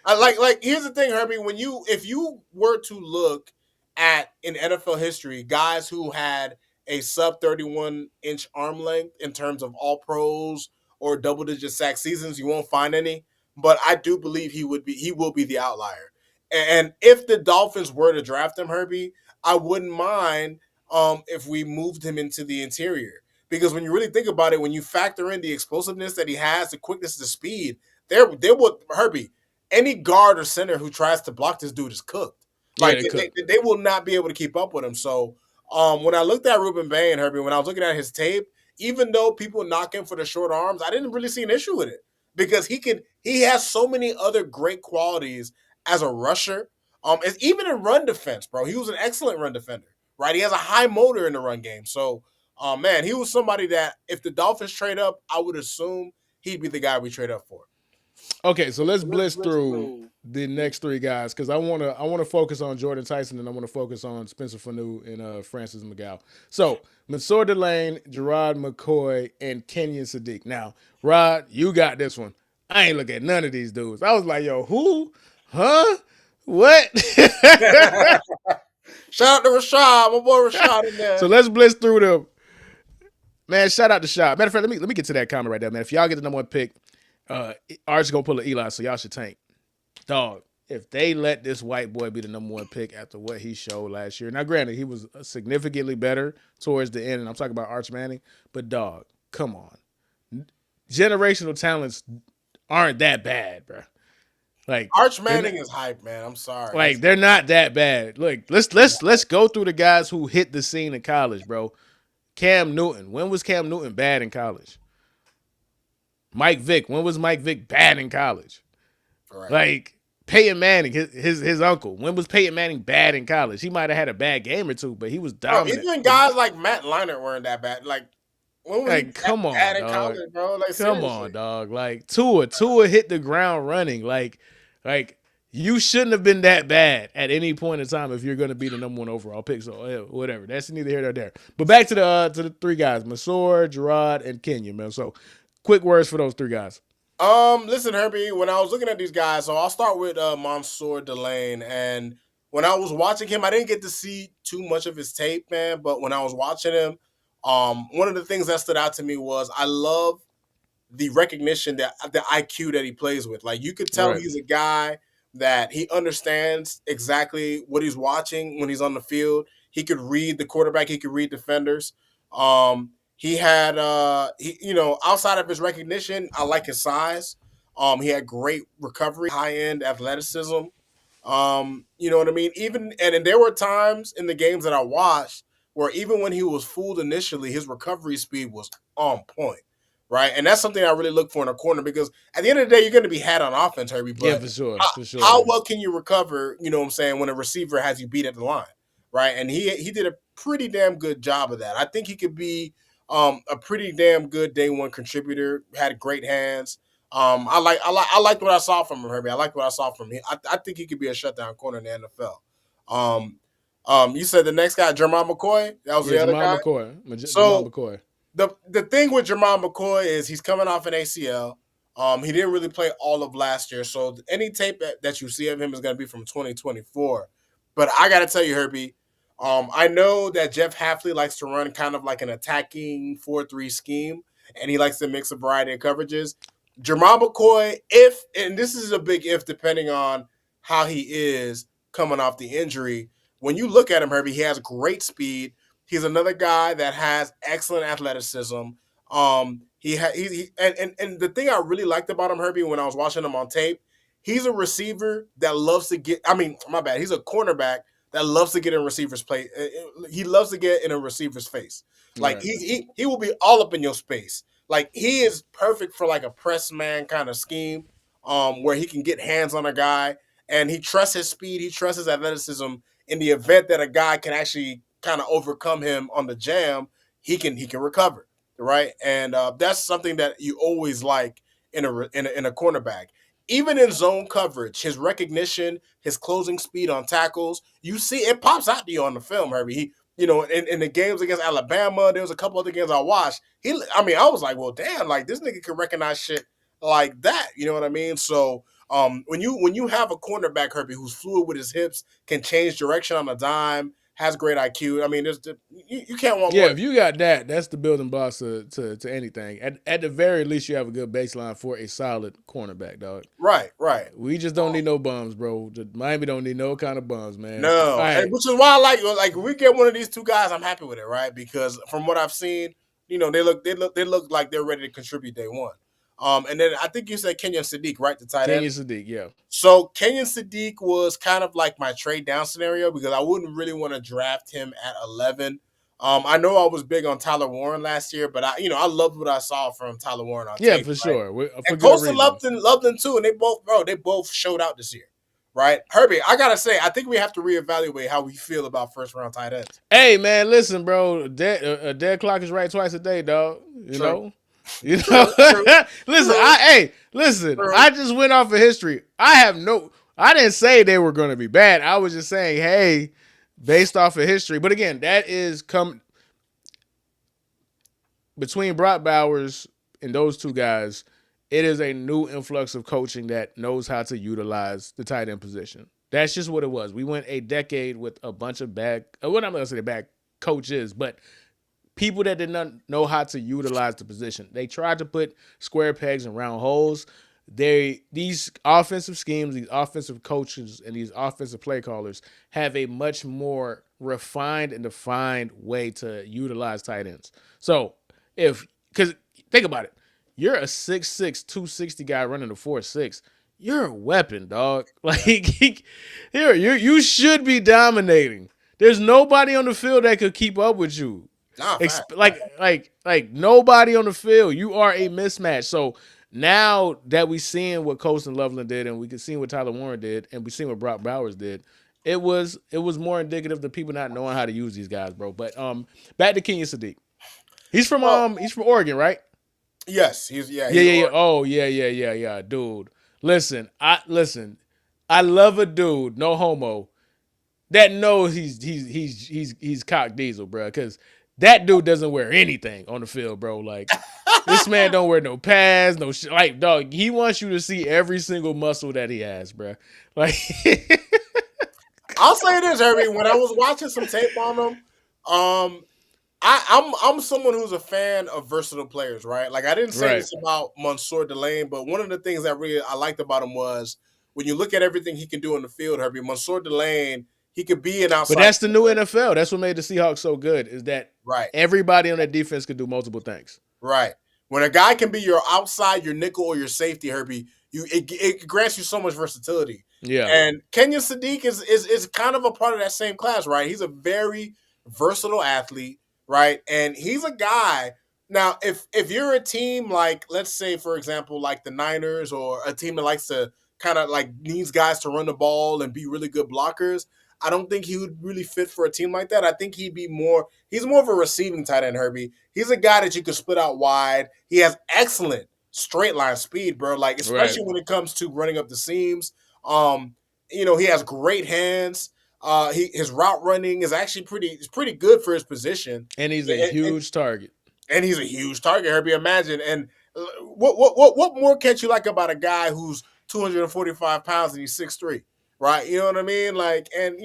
Like here's the thing, Herbie. When you if you were to look at in NFL history, guys who had a sub 31-inch arm length in terms of all pros or double digit sack seasons, you won't find any. But I do believe he will be the outlier. And if the Dolphins were to draft him, Herbie, I wouldn't mind if we moved him into the interior. Because when you really think about it, when you factor in the explosiveness that he has, the quickness, the speed, there would Herbie, any guard or center who tries to block this dude is cooked. Yeah, Like they could. they will not be able to keep up with him. So when I looked at Ruben Bain, Herbie, when I was looking at his tape, even though people knock him for the short arms, I didn't really see an issue with it because he has so many other great qualities as a rusher. Even in run defense, bro, he was an excellent run defender. Right, he has a high motor in the run game. So, man, he was somebody that if the Dolphins trade up, I would assume he'd be the guy we trade up for. Okay, so let's blitz through the next three guys because I wanna focus on Jordan Tyson and I want to focus on Spencer Fanu and Francis McGow. So Mansour Delane, Gerard McCoy, and Kenyon Sadiq. Now, Rod, you got this one. I ain't look at none of these dudes. I was like, yo, who? Huh? What? Shout out to Rashad, my boy Rashad in So there. let's blitz through them. Man, shout out to Shot. Matter of fact, let me get to that comment right there, man. If y'all get the number one pick, Arch's gonna pull an Eli, so y'all should tank. Dog, if they let this white boy be the number one pick after what he showed last year, now granted he was significantly better towards the end, and I'm talking about Arch Manning, but dog, come on, generational talents aren't that bad, bro. Like Arch they're not, Manning is hype, man. I'm sorry. like they're not that bad. Look, let's go through the guys who hit the scene in college, bro. Cam Newton. When was Cam Newton bad in college? Mike Vick. When was Mike Vick bad in college? Right. Like Peyton Manning, his uncle. When was Peyton Manning bad in college? He might have had a bad game or two, but he was Bro, dominant. even guys like Matt Leinart weren't that bad. Like, when was he Like, come bad on, in dog. college, bro? Like, Come seriously. on, dog. Like Tua hit the ground running. Like you shouldn't have been that bad at any point in time if you're going to be the number one overall pick. So whatever. That's neither here nor there. But back to the three guys: Mansour, Gerard, and Kenyon. Man. So quick words for those three guys. Listen, Herbie, when I was looking at these guys, so I'll start with Mansour Delane. And when I was watching him, I didn't get to see too much of his tape, man. But when I was watching him, one of the things that stood out to me was I love the recognition that the IQ that he plays with. Like you could tell Right. he's a guy that he understands exactly what he's watching when he's on the field. He could read the quarterback, he could read defenders. He had outside of his recognition, I like his size. He had great recovery, high end athleticism. You know what I mean? And there were times in the games that I watched where even when he was fooled initially, his recovery speed was on point, right? And that's something I really look for in a corner because at the end of the day, you're going to be had on offense, Herbie. Yeah, But for sure. how, For sure. how well can you recover? You know what I'm saying? When a receiver has you beat at the line, right? And he did a pretty damn good job of that. I think he could be a pretty damn good day one contributor. Had great hands. I liked what I saw from him, Herbie. I liked what I saw from him. I think he could be a shutdown corner in the NFL. You said the next guy, Jermon McCoy. That was Yeah, the other Jamal guy. McCoy. Jamal So McCoy. the thing with Jermon McCoy is he's coming off an ACL. He didn't really play all of last year, so any tape that you see of him is going to be from 2024. But I got to tell you, Herbie, I know that Jeff Hafley likes to run kind of like an attacking 4-3 scheme, and he likes to mix a variety of coverages. Jamal McCoy, if, and this is a big if depending on how he is coming off the injury, when you look at him, Herbie, he has great speed. He's another guy that has excellent athleticism. And the thing I really liked about him, Herbie, when I was watching him on tape, he's a receiver that loves to get. I mean, my bad. He's a cornerback that loves to get in receivers play. He loves to get in a receiver's face. Like Right. he will be all up in your space. Like he is perfect for like a press man kind of scheme, where he can get hands on a guy and he trusts his speed, he trusts his athleticism. In the event that a guy can actually kind of overcome him on the jam, he can recover, right? And that's something that you always like in a cornerback. Even in zone coverage, his recognition, his closing speed on tackles, you see it pops out to you on the film, Herbie. In the games against Alabama, there was a couple other games I watched. I was like, well, damn, like this nigga can recognize shit like that. You know what I mean? So, when you have a cornerback, Herbie, who's fluid with his hips, can change direction on a dime, has great IQ. I mean, you can't want Yeah, more. if you got that, that's the building blocks to anything. At the very least, you have a good baseline for a solid cornerback, dog. Right, right. We just don't need no bums, bro. Miami don't need no kind of bums, man. All No, and right, which is why I like if we get one of these two guys, I'm happy with it, right? Because from what I've seen, they look like they're ready to contribute day one. And then I think you said Kenyon Sadiq, right? The tight end. Kenyon Sadiq, yeah. So Kenyon Sadiq was kind of like my trade down scenario because I wouldn't really want to draft him at 11. I know I was big on Tyler Warren last year, but I loved what I saw from Tyler Warren on Yeah, tape, for right? sure. For And good Colston reason. loved them too, and they both showed out this year, right? Herbie, I gotta say, I think we have to reevaluate how we feel about first round tight ends. Hey, man, listen, bro. A dead clock is right twice a day, dog. You True, know? You know? true, true, Listen, true, listen, true. I just went off of history. I didn't say they were going to be bad. I was just saying, hey, based off of history. But again, that is come between Brock Bowers and those two guys, it is a new influx of coaching that knows how to utilize the tight end position. That's just what it was. We went a decade with a bunch of bad, well, I'm not going to say bad coaches, but people that did not know how to utilize the position. They tried to put square pegs in round holes. These offensive schemes, these offensive coaches, and these offensive play callers have a much more refined and defined way to utilize tight ends. So because think about it, you're a 6'6", 260 guy running a 4'6". You're a weapon, dog. Like you should be dominating. There's nobody on the field that could keep up with you. Nah, fact, Like nobody on the field. You are a mismatch. So now that we seeing what Colston Loveland did, and we can see what Tyler Warren did, and we seen what Brock Bowers did, it was more indicative of people not knowing how to use these guys, bro. But back to Kenyon Sadiq. Well, He's from Oregon, right? yes, he's yeah, Yeah, he's yeah, yeah. Oregon. Oh, yeah, yeah, yeah, yeah. Dude. Listen. I love a dude, no homo, that knows he's cock diesel, bro. Because that dude doesn't wear anything on the field, bro. Like this man don't wear no pads, no shit. Like dog, he wants you to see every single muscle that he has, bro. Like I'll say this, Herbie. When I was watching some tape on him, I'm someone who's a fan of versatile players, right? Like I didn't say right. this about Mansour Delane, but one of the things that really I liked about him was when you look at everything he can do in the field, Herbie. Mansour Delane, he could be an But outside that's the new corner, NFL. That's what made the Seahawks so good. Is that right? everybody on that defense could do multiple things. Right. When a guy can be your outside, your nickel, or your safety, Herbie, it grants you so much versatility. Yeah. And Kenyon Sadiq is kind of a part of that same class, right? He's a very versatile athlete, right? And he's a guy. Now, if you're a team like, let's say, for example, like the Niners or a team that likes to kind of like needs guys to run the ball and be really good blockers, I don't think he would really fit for a team like that. I think he's more of a receiving tight end, Herbie. He's a guy that you can split out wide. He has excellent straight line speed, bro. Like, Right. especially when it comes to running up the seams. Um, he has great hands. His route running is actually pretty good for his position. And he's a And, and, huge target. and he's a huge target, Herbie. Imagine. And what more can't you like about a guy who's 245 pounds and he's 6'3", right? You know what I mean? Like, and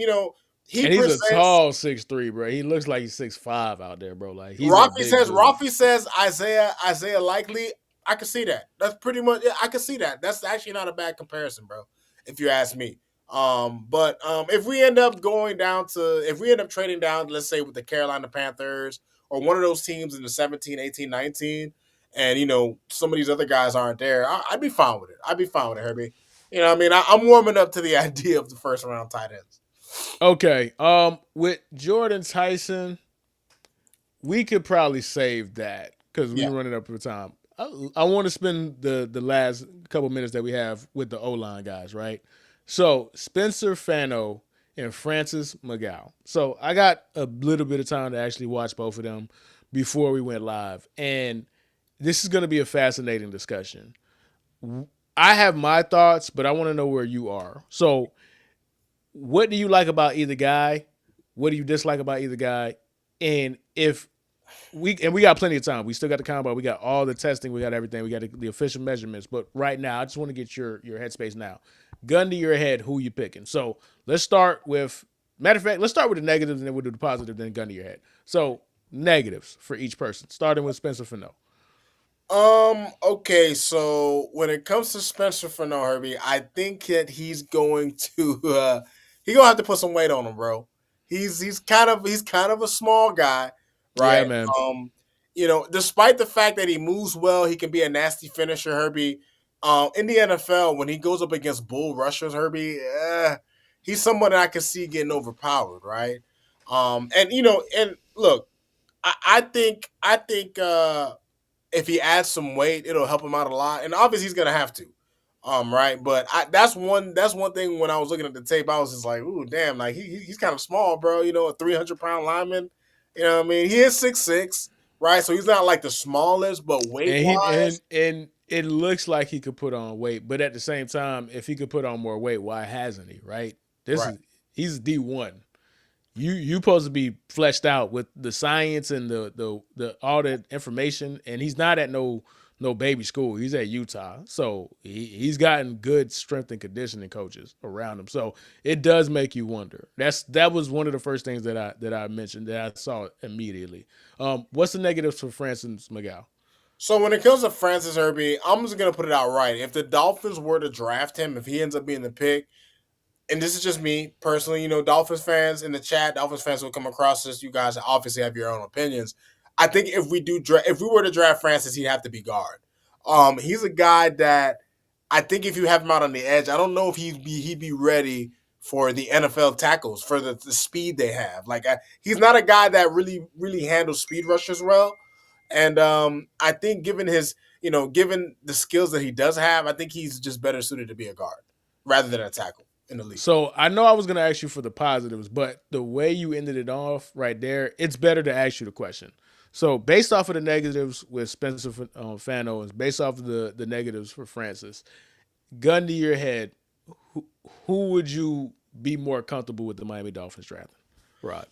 He And he's a presents. tall 6'3", bro. He looks like he's 6'5" out there, bro. Like he's a Rafi big says dude. Rafi says Isaiah likely. I can see that. That's pretty much. Yeah, I can see that. That's actually not a bad comparison, bro. If you ask me. But if we end up going down to if we end up trading down, let's say with the Carolina Panthers or one of those teams in the 17, 18, 19, and some of these other guys aren't there, I'd be fine with it. I'd be fine with it, Herbie. I mean, I'm warming up to the idea of the first round tight ends. Okay. With Jordan Tyson, we could probably save that because Yeah. we're running up for time. I want to spend the last couple minutes that we have with the O line guys, right? So Spencer Fano and Francis McGow. So I got a little bit of time to actually watch both of them before we went live, and this is going to be a fascinating discussion. I have my thoughts, but I want to know where you are. So, what do you like about either guy? What do you dislike about either guy? And if we got plenty of time. We still got the combo. We got all the testing. We got everything. We got the official measurements. But right now, I just want to get your headspace now. Gun to your head, who you picking? So let's start with matter of fact. Let's start with the negatives and then we'll do the positive. Then gun to your head. So negatives for each person, starting with Spencer Fano. Okay, so when it comes to Spencer Fano, Herbie, I think that he's going to he gonna have to put some weight on him, bro. He's kind of a small guy, Yeah, right? man. Despite the fact that he moves well, he can be a nasty finisher, Herbie. In the NFL, when he goes up against bull rushers, Herbie, he's someone that I can see getting overpowered, right? And look, I think if he adds some weight, it'll help him out a lot. And obviously he's gonna have to. Right. But that's one thing when I was looking at the tape, I was just like, ooh, damn, like he's kind of small, bro. A 300-pound lineman. You know what I mean? He is 6'6", right? So he's not like the smallest, but weight And he wise, and it looks like he could put on weight, but at the same time, if he could put on more weight, why hasn't he? Right? This right. is he's D1. You supposed to be fleshed out with the science and the all the information, and he's not at no baby school. He's at Utah, so he's gotten good strength and conditioning coaches around him. So it does make you wonder. That was one of the first things that I mentioned that I saw immediately. What's the negatives for Francis McGow? So when it comes to Francis Herbie, I'm just gonna put it out right. If the Dolphins were to draft him, if he ends up being the pick, and this is just me personally, Dolphins fans in the chat, Dolphins fans will come across this. You guys obviously have your own opinions. I think if we were to draft Francis, he'd have to be guard. He's a guy that I think if you have him out on the edge, I don't know if he'd be ready for the NFL tackles for the speed they have. Like he's not a guy that really handles speed rushers well. And I think given the skills that he does have, I think he's just better suited to be a guard rather than a tackle in the league. So I know I was going to ask you for the positives, but the way you ended it off right there, it's better to ask you the question. So based off of the negatives with Spencer Fano and based off of the negatives for Francis, gun to your head, who would you be more comfortable with the Miami Dolphins drafting? Rod.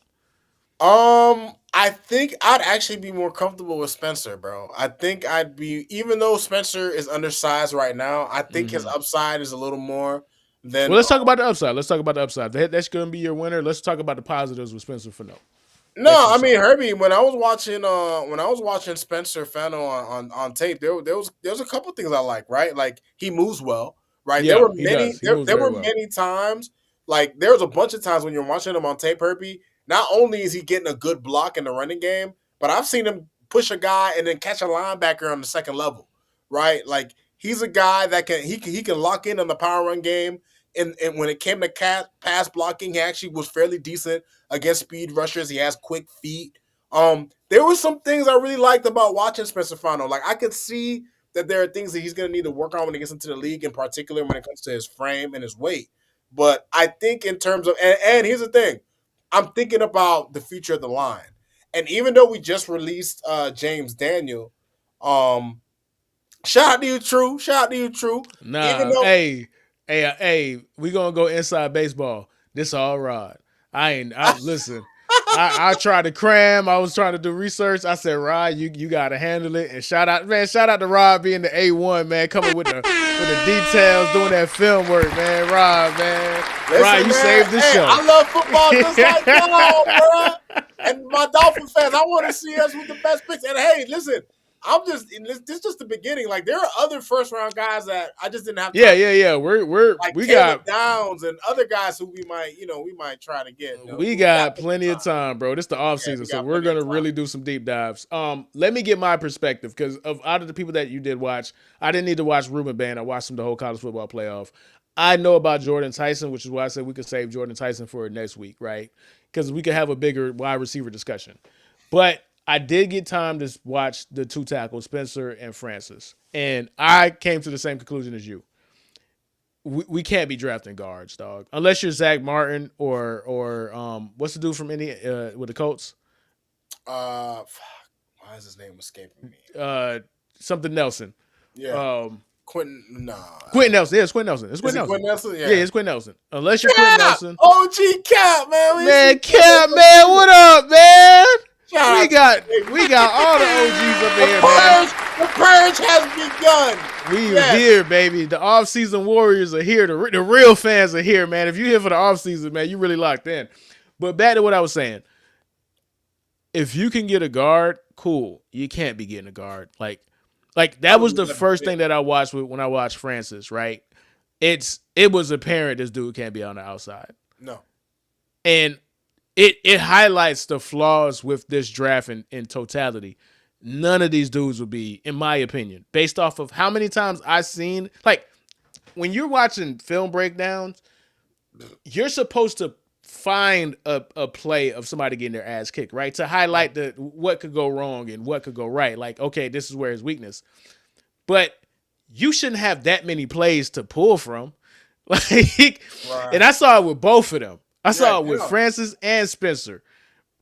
I think I'd actually be more comfortable with Spencer, bro. I think I'd be, even though Spencer is undersized right now, I think his Mm-hmm. upside is a little more Well, than. let's talk about the upside. Let's talk about the upside. That's going to be your winner. Let's talk about the positives with Spencer Fano that No, you I saw. mean Herbie. When I was watching Spencer Fennell on tape, there was a couple things I like. Right, like he moves well. Right, there Yeah, were he many does. He there moves there very were well. many times. Like there was a bunch of times when you're watching him on tape, Herbie. Not only is he getting a good block in the running game, but I've seen him push a guy and then catch a linebacker on the second level. Right, like he's a guy that he can lock in on the power run game. And when it came to pass blocking, he actually was fairly decent against speed rushers. He has quick feet. There were some things I really liked about watching Spencer Fano. Like I could see that there are things that he's going to need to work on when he gets into the league, in particular when it comes to his frame and his weight. But I think in terms of and here's the thing, I'm thinking about the future of the line. And even though we just released James Daniel, um, shout out to you, True. Shout out to you, True. Even Nah, though hey, we gonna go inside baseball. This all Rod. I ain't. I listen. I tried to cram. I was trying to do research. I said, Rod, you gotta handle it. And shout out to Rod being the A1, man, coming with the details, doing that film work, man. Rod, man. Rod, Listen, you man. saved the Hey, show. I love football just like y'all, bro. And my Dolphin fans, I want to see us with the best picks. And hey, listen, this is just the beginning. Like there are other first round guys that I just didn't have time. Yeah. Like We Caleb got Downs and other guys who we might try to get. we We got got plenty plenty of of time. time, bro. This the off Yeah, season, we so got we're plenty of gonna time. really do some deep dives. Let me get my perspective because of out of the people that you did watch, I didn't need to watch Ruben Band. I watched him the whole college football playoff. I know about Jordan Tyson, which is why I said we could save Jordan Tyson for next week, right? Because we could have a bigger wide receiver discussion. But I did get time to watch the two tackles, Spencer and Francis, and I came to the same conclusion as you. We can't be drafting guards, dog. Unless you're Zach Martin or what's the dude from with the Colts? Fuck, why is his name escaping me? Uh, something Nelson. Yeah, Um, Quentin. Nah, Quentin Nelson. Yeah, it's Quentin Nelson. It's is Quentin it Nelson. Quentin Nelson? Yeah, Yeah. it's Quentin Nelson. Unless you're Quentin Yeah, Nelson, OG Cap, man. We man. see Cap, man, what up, man? Shout We out to got you, baby. we got all the OGs up in The here, man. purge, the purge has begun. We are Yes. here, baby. The off-season warriors are here. The real fans are here, man. If you're here for the off-season, man, you really locked in. But back to what I was saying. If you can get a guard, cool. You can't be getting a guard. Like that was the first thing that I watched when I watched Francis, right? It was apparent this dude can't be on the outside. No. And it highlights the flaws with this draft in totality. None of these dudes would be, in my opinion, based off of how many times I've seen. Like when you're watching film breakdowns, you're supposed to find a play of somebody getting their ass kicked, right? To highlight the what could go wrong and what could go right. Like, okay, this is where his weakness. But you shouldn't have that many plays to pull from. Like, Right. and I saw it with both of them. I saw it with Yeah. Francis and Spencer.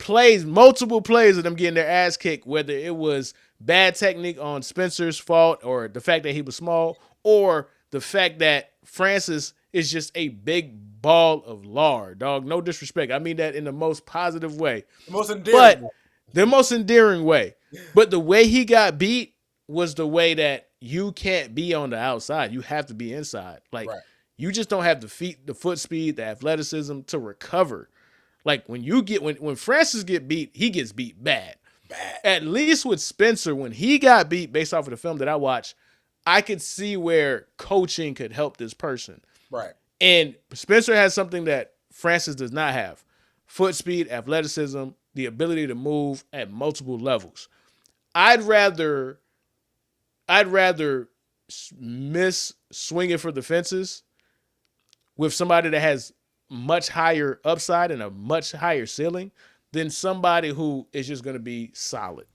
Multiple plays of them getting their ass kicked, whether it was bad technique on Spencer's fault or the fact that he was small or the fact that Francis is just a big ball of lard, dog. No disrespect. I mean that in the most positive way. The most endearing. But the most endearing way. But the way he got beat was the way that you can't be on the outside. You have to be inside. Like, Right. you just don't have the foot speed, the athleticism to recover. Like when Francis get beat, he gets beat bad. At least with Spencer, when he got beat, based off of the film that I watched, I could see where coaching could help this person. Right. And Spencer has something that Francis does not have: foot speed, athleticism, the ability to move at multiple levels. I'd rather miss swinging for the fences with somebody that has much higher upside and a much higher ceiling than somebody who is just going to be solid.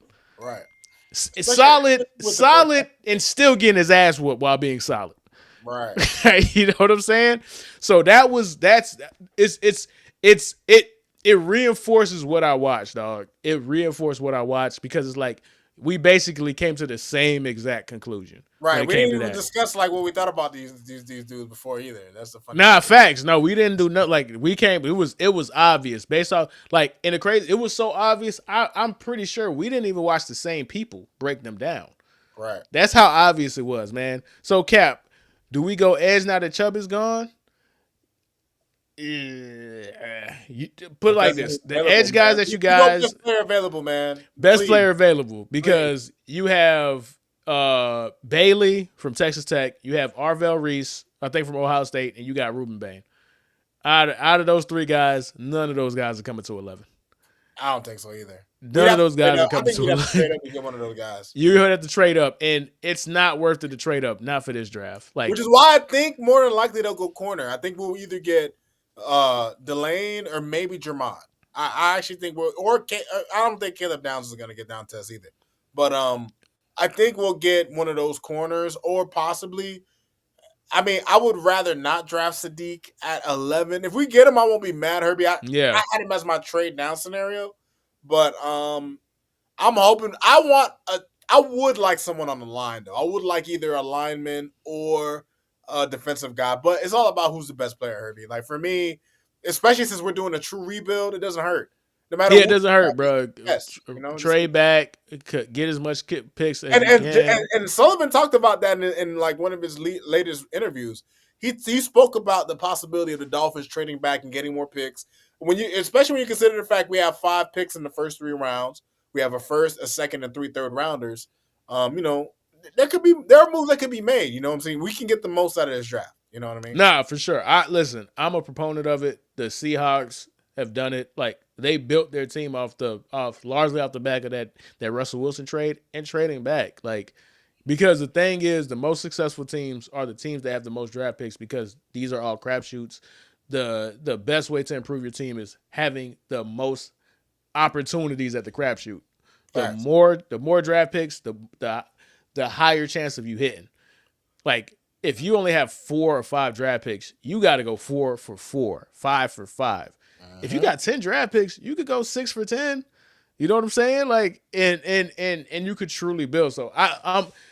Right. Solid, and still getting his ass whooped while being solid. Right. You know what I'm saying? So it reinforces what I watched, dog. It reinforced what I watched because it's like we basically came to the same exact conclusion. Right. We didn't even discuss like what we thought about these dudes before either. That's the funny. Nah, facts. No, we didn't do nothing. Like we came. It was obvious based off like in the crazy. It was so obvious. I'm pretty sure we didn't even watch the same people break them down. Right. That's how obvious it was, man. So Cap, do we go edge now that Chubb is gone? You put it like this: the edge guys that you guys best player available, man. Best Please. player available because you have Bailey from Texas Tech, you have Arvell Reese, I think from Ohio State, and you got Ruben Bain. Out of those three guys, none of those guys are coming to 11. I don't think so either. None of those guys are coming to 11. I think you'd have to get one of those guys. You're going to have to trade up, and it's not worth it to trade up, not for this draft. Like, which is why I think more than likely they'll go corner. I think we'll either get Delane or maybe Jermont. I actually think I don't think Caleb Downs is going to get down to us either. But I think we'll get one of those corners or possibly. I mean, I would rather not draft Sadiq at 11. If we get him, I won't be mad, Herbie. I had him as my trade down scenario, but I'm hoping I would like someone on the line though. I would like either a lineman or a defensive guy, but it's all about who's the best player, Herbie. Like for me, especially since we're doing a true rebuild, it doesn't hurt. No matter Yeah, it what doesn't you got, hurt, bro. yes, you know, just Trade back, get as much picks as and you and can. and Sullivan talked about that in like one of his latest interviews. He spoke about the possibility of the Dolphins trading back and getting more picks. When you, especially when you consider the fact we have 5 picks in the first 3 rounds, we have a first, a second, and 3 third rounders. You know, there are moves that could be made. You know what I'm saying? We can get the most out of this draft. You know what I mean? Nah, for sure. I listen. I'm a proponent of it. The Seahawks have done it. Like they built their team off largely off the back of that Russell Wilson trade and trading back. Like because the thing is, the most successful teams are the teams that have the most draft picks because these are all crapshoots. The best way to improve your team is having the most opportunities at the crapshoot. Facts. The more draft picks, the higher chance of you hitting. Like if you only have 4 or 5 draft picks, you got to go 4 for 4, 5 for 5. If you Uh-huh. got 10 draft picks, you could go 6 for 10. You know what I'm saying? Like, and you could truly build. So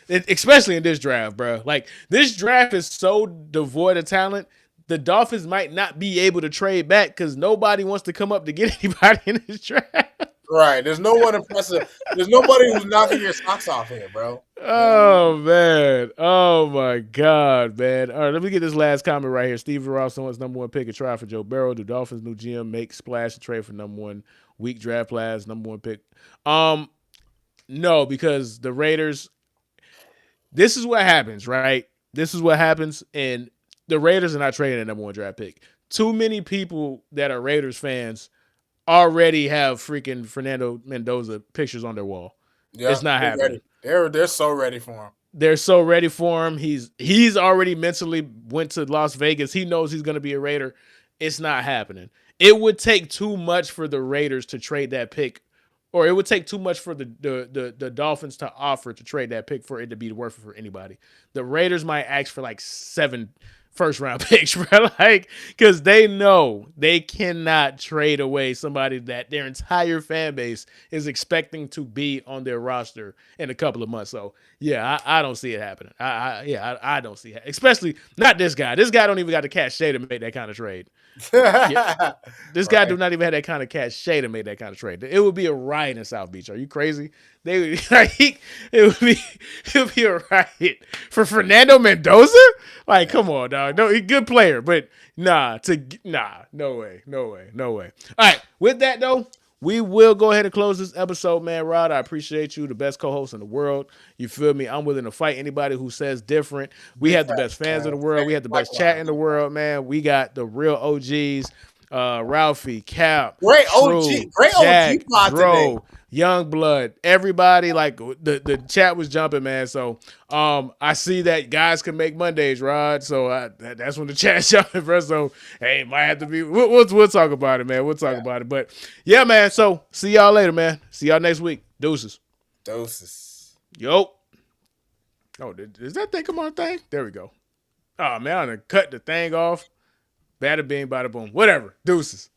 especially in this draft, bro. Like this draft is so devoid of talent. The Dolphins might not be able to trade back because nobody wants to come up to get anybody in this draft. Right. There's no one impressive. There's nobody who's knocking your socks off here, bro. You know what I Oh mean? man. Oh my God, man. All right, let me get this last comment right here. Steven Ross wants #1 pick a try for Joe Burrow. Do Dolphins new GM make splash to trade for #1 weak draft class, #1 pick? Um, no, because the Raiders, this is what happens, right? This is what happens, and the Raiders are not trading a #1 draft pick. Too many people that are Raiders fans already have freaking Fernando Mendoza pictures on their wall. Yeah, It's not they're happening. ready. They're so ready for him. They're so ready for him. He's already mentally went to Las Vegas. He knows he's going to be a Raider. It's not happening. It would take too much for the Raiders to trade that pick, or it would take too much for the Dolphins to offer to trade that pick for it to be worth it for anybody. The Raiders might ask for like 7 first round picks, bro. Like, because they know they cannot trade away somebody that their entire fan base is expecting to be on their roster in a couple of months. So yeah, I don't see it happening. I don't see it, especially not this guy. This guy don't even got the cachet to make that kind of trade. Yeah, this guy do Right. not even have that kind of cachet to make that kind of trade. It would be a riot in South Beach. Are you crazy? They would like it would be a riot for Fernando Mendoza. Like, come on, dog. No, he's a good player, but no way, no way, no way. All right, with that though, we will go ahead and close this episode, man. Rod, I appreciate you, the best co-host in the world. You feel me? I'm willing to fight anybody who says different. We Big have the facts, best fans in man. the world. We have the best chat Likewise. in the world, man. We got the real OGs. Ralphie, Cap, Great OG, True, great OG Jack, pod today. Dro, Young Blood, everybody. Like the chat was jumping, man. So I see that guys can make Mondays, Rod. So that's when the chat's jumping, bro. So hey, it might have to be. We'll talk about it, man. We'll talk Yeah. about it. But yeah, man. So see y'all later, man. See y'all next week. Deuces. Doses. Yo. Oh, is that thing come on thing? There we go. Oh man, I'm gonna cut the thing off. Bada bing, bada boom. Whatever. Deuces.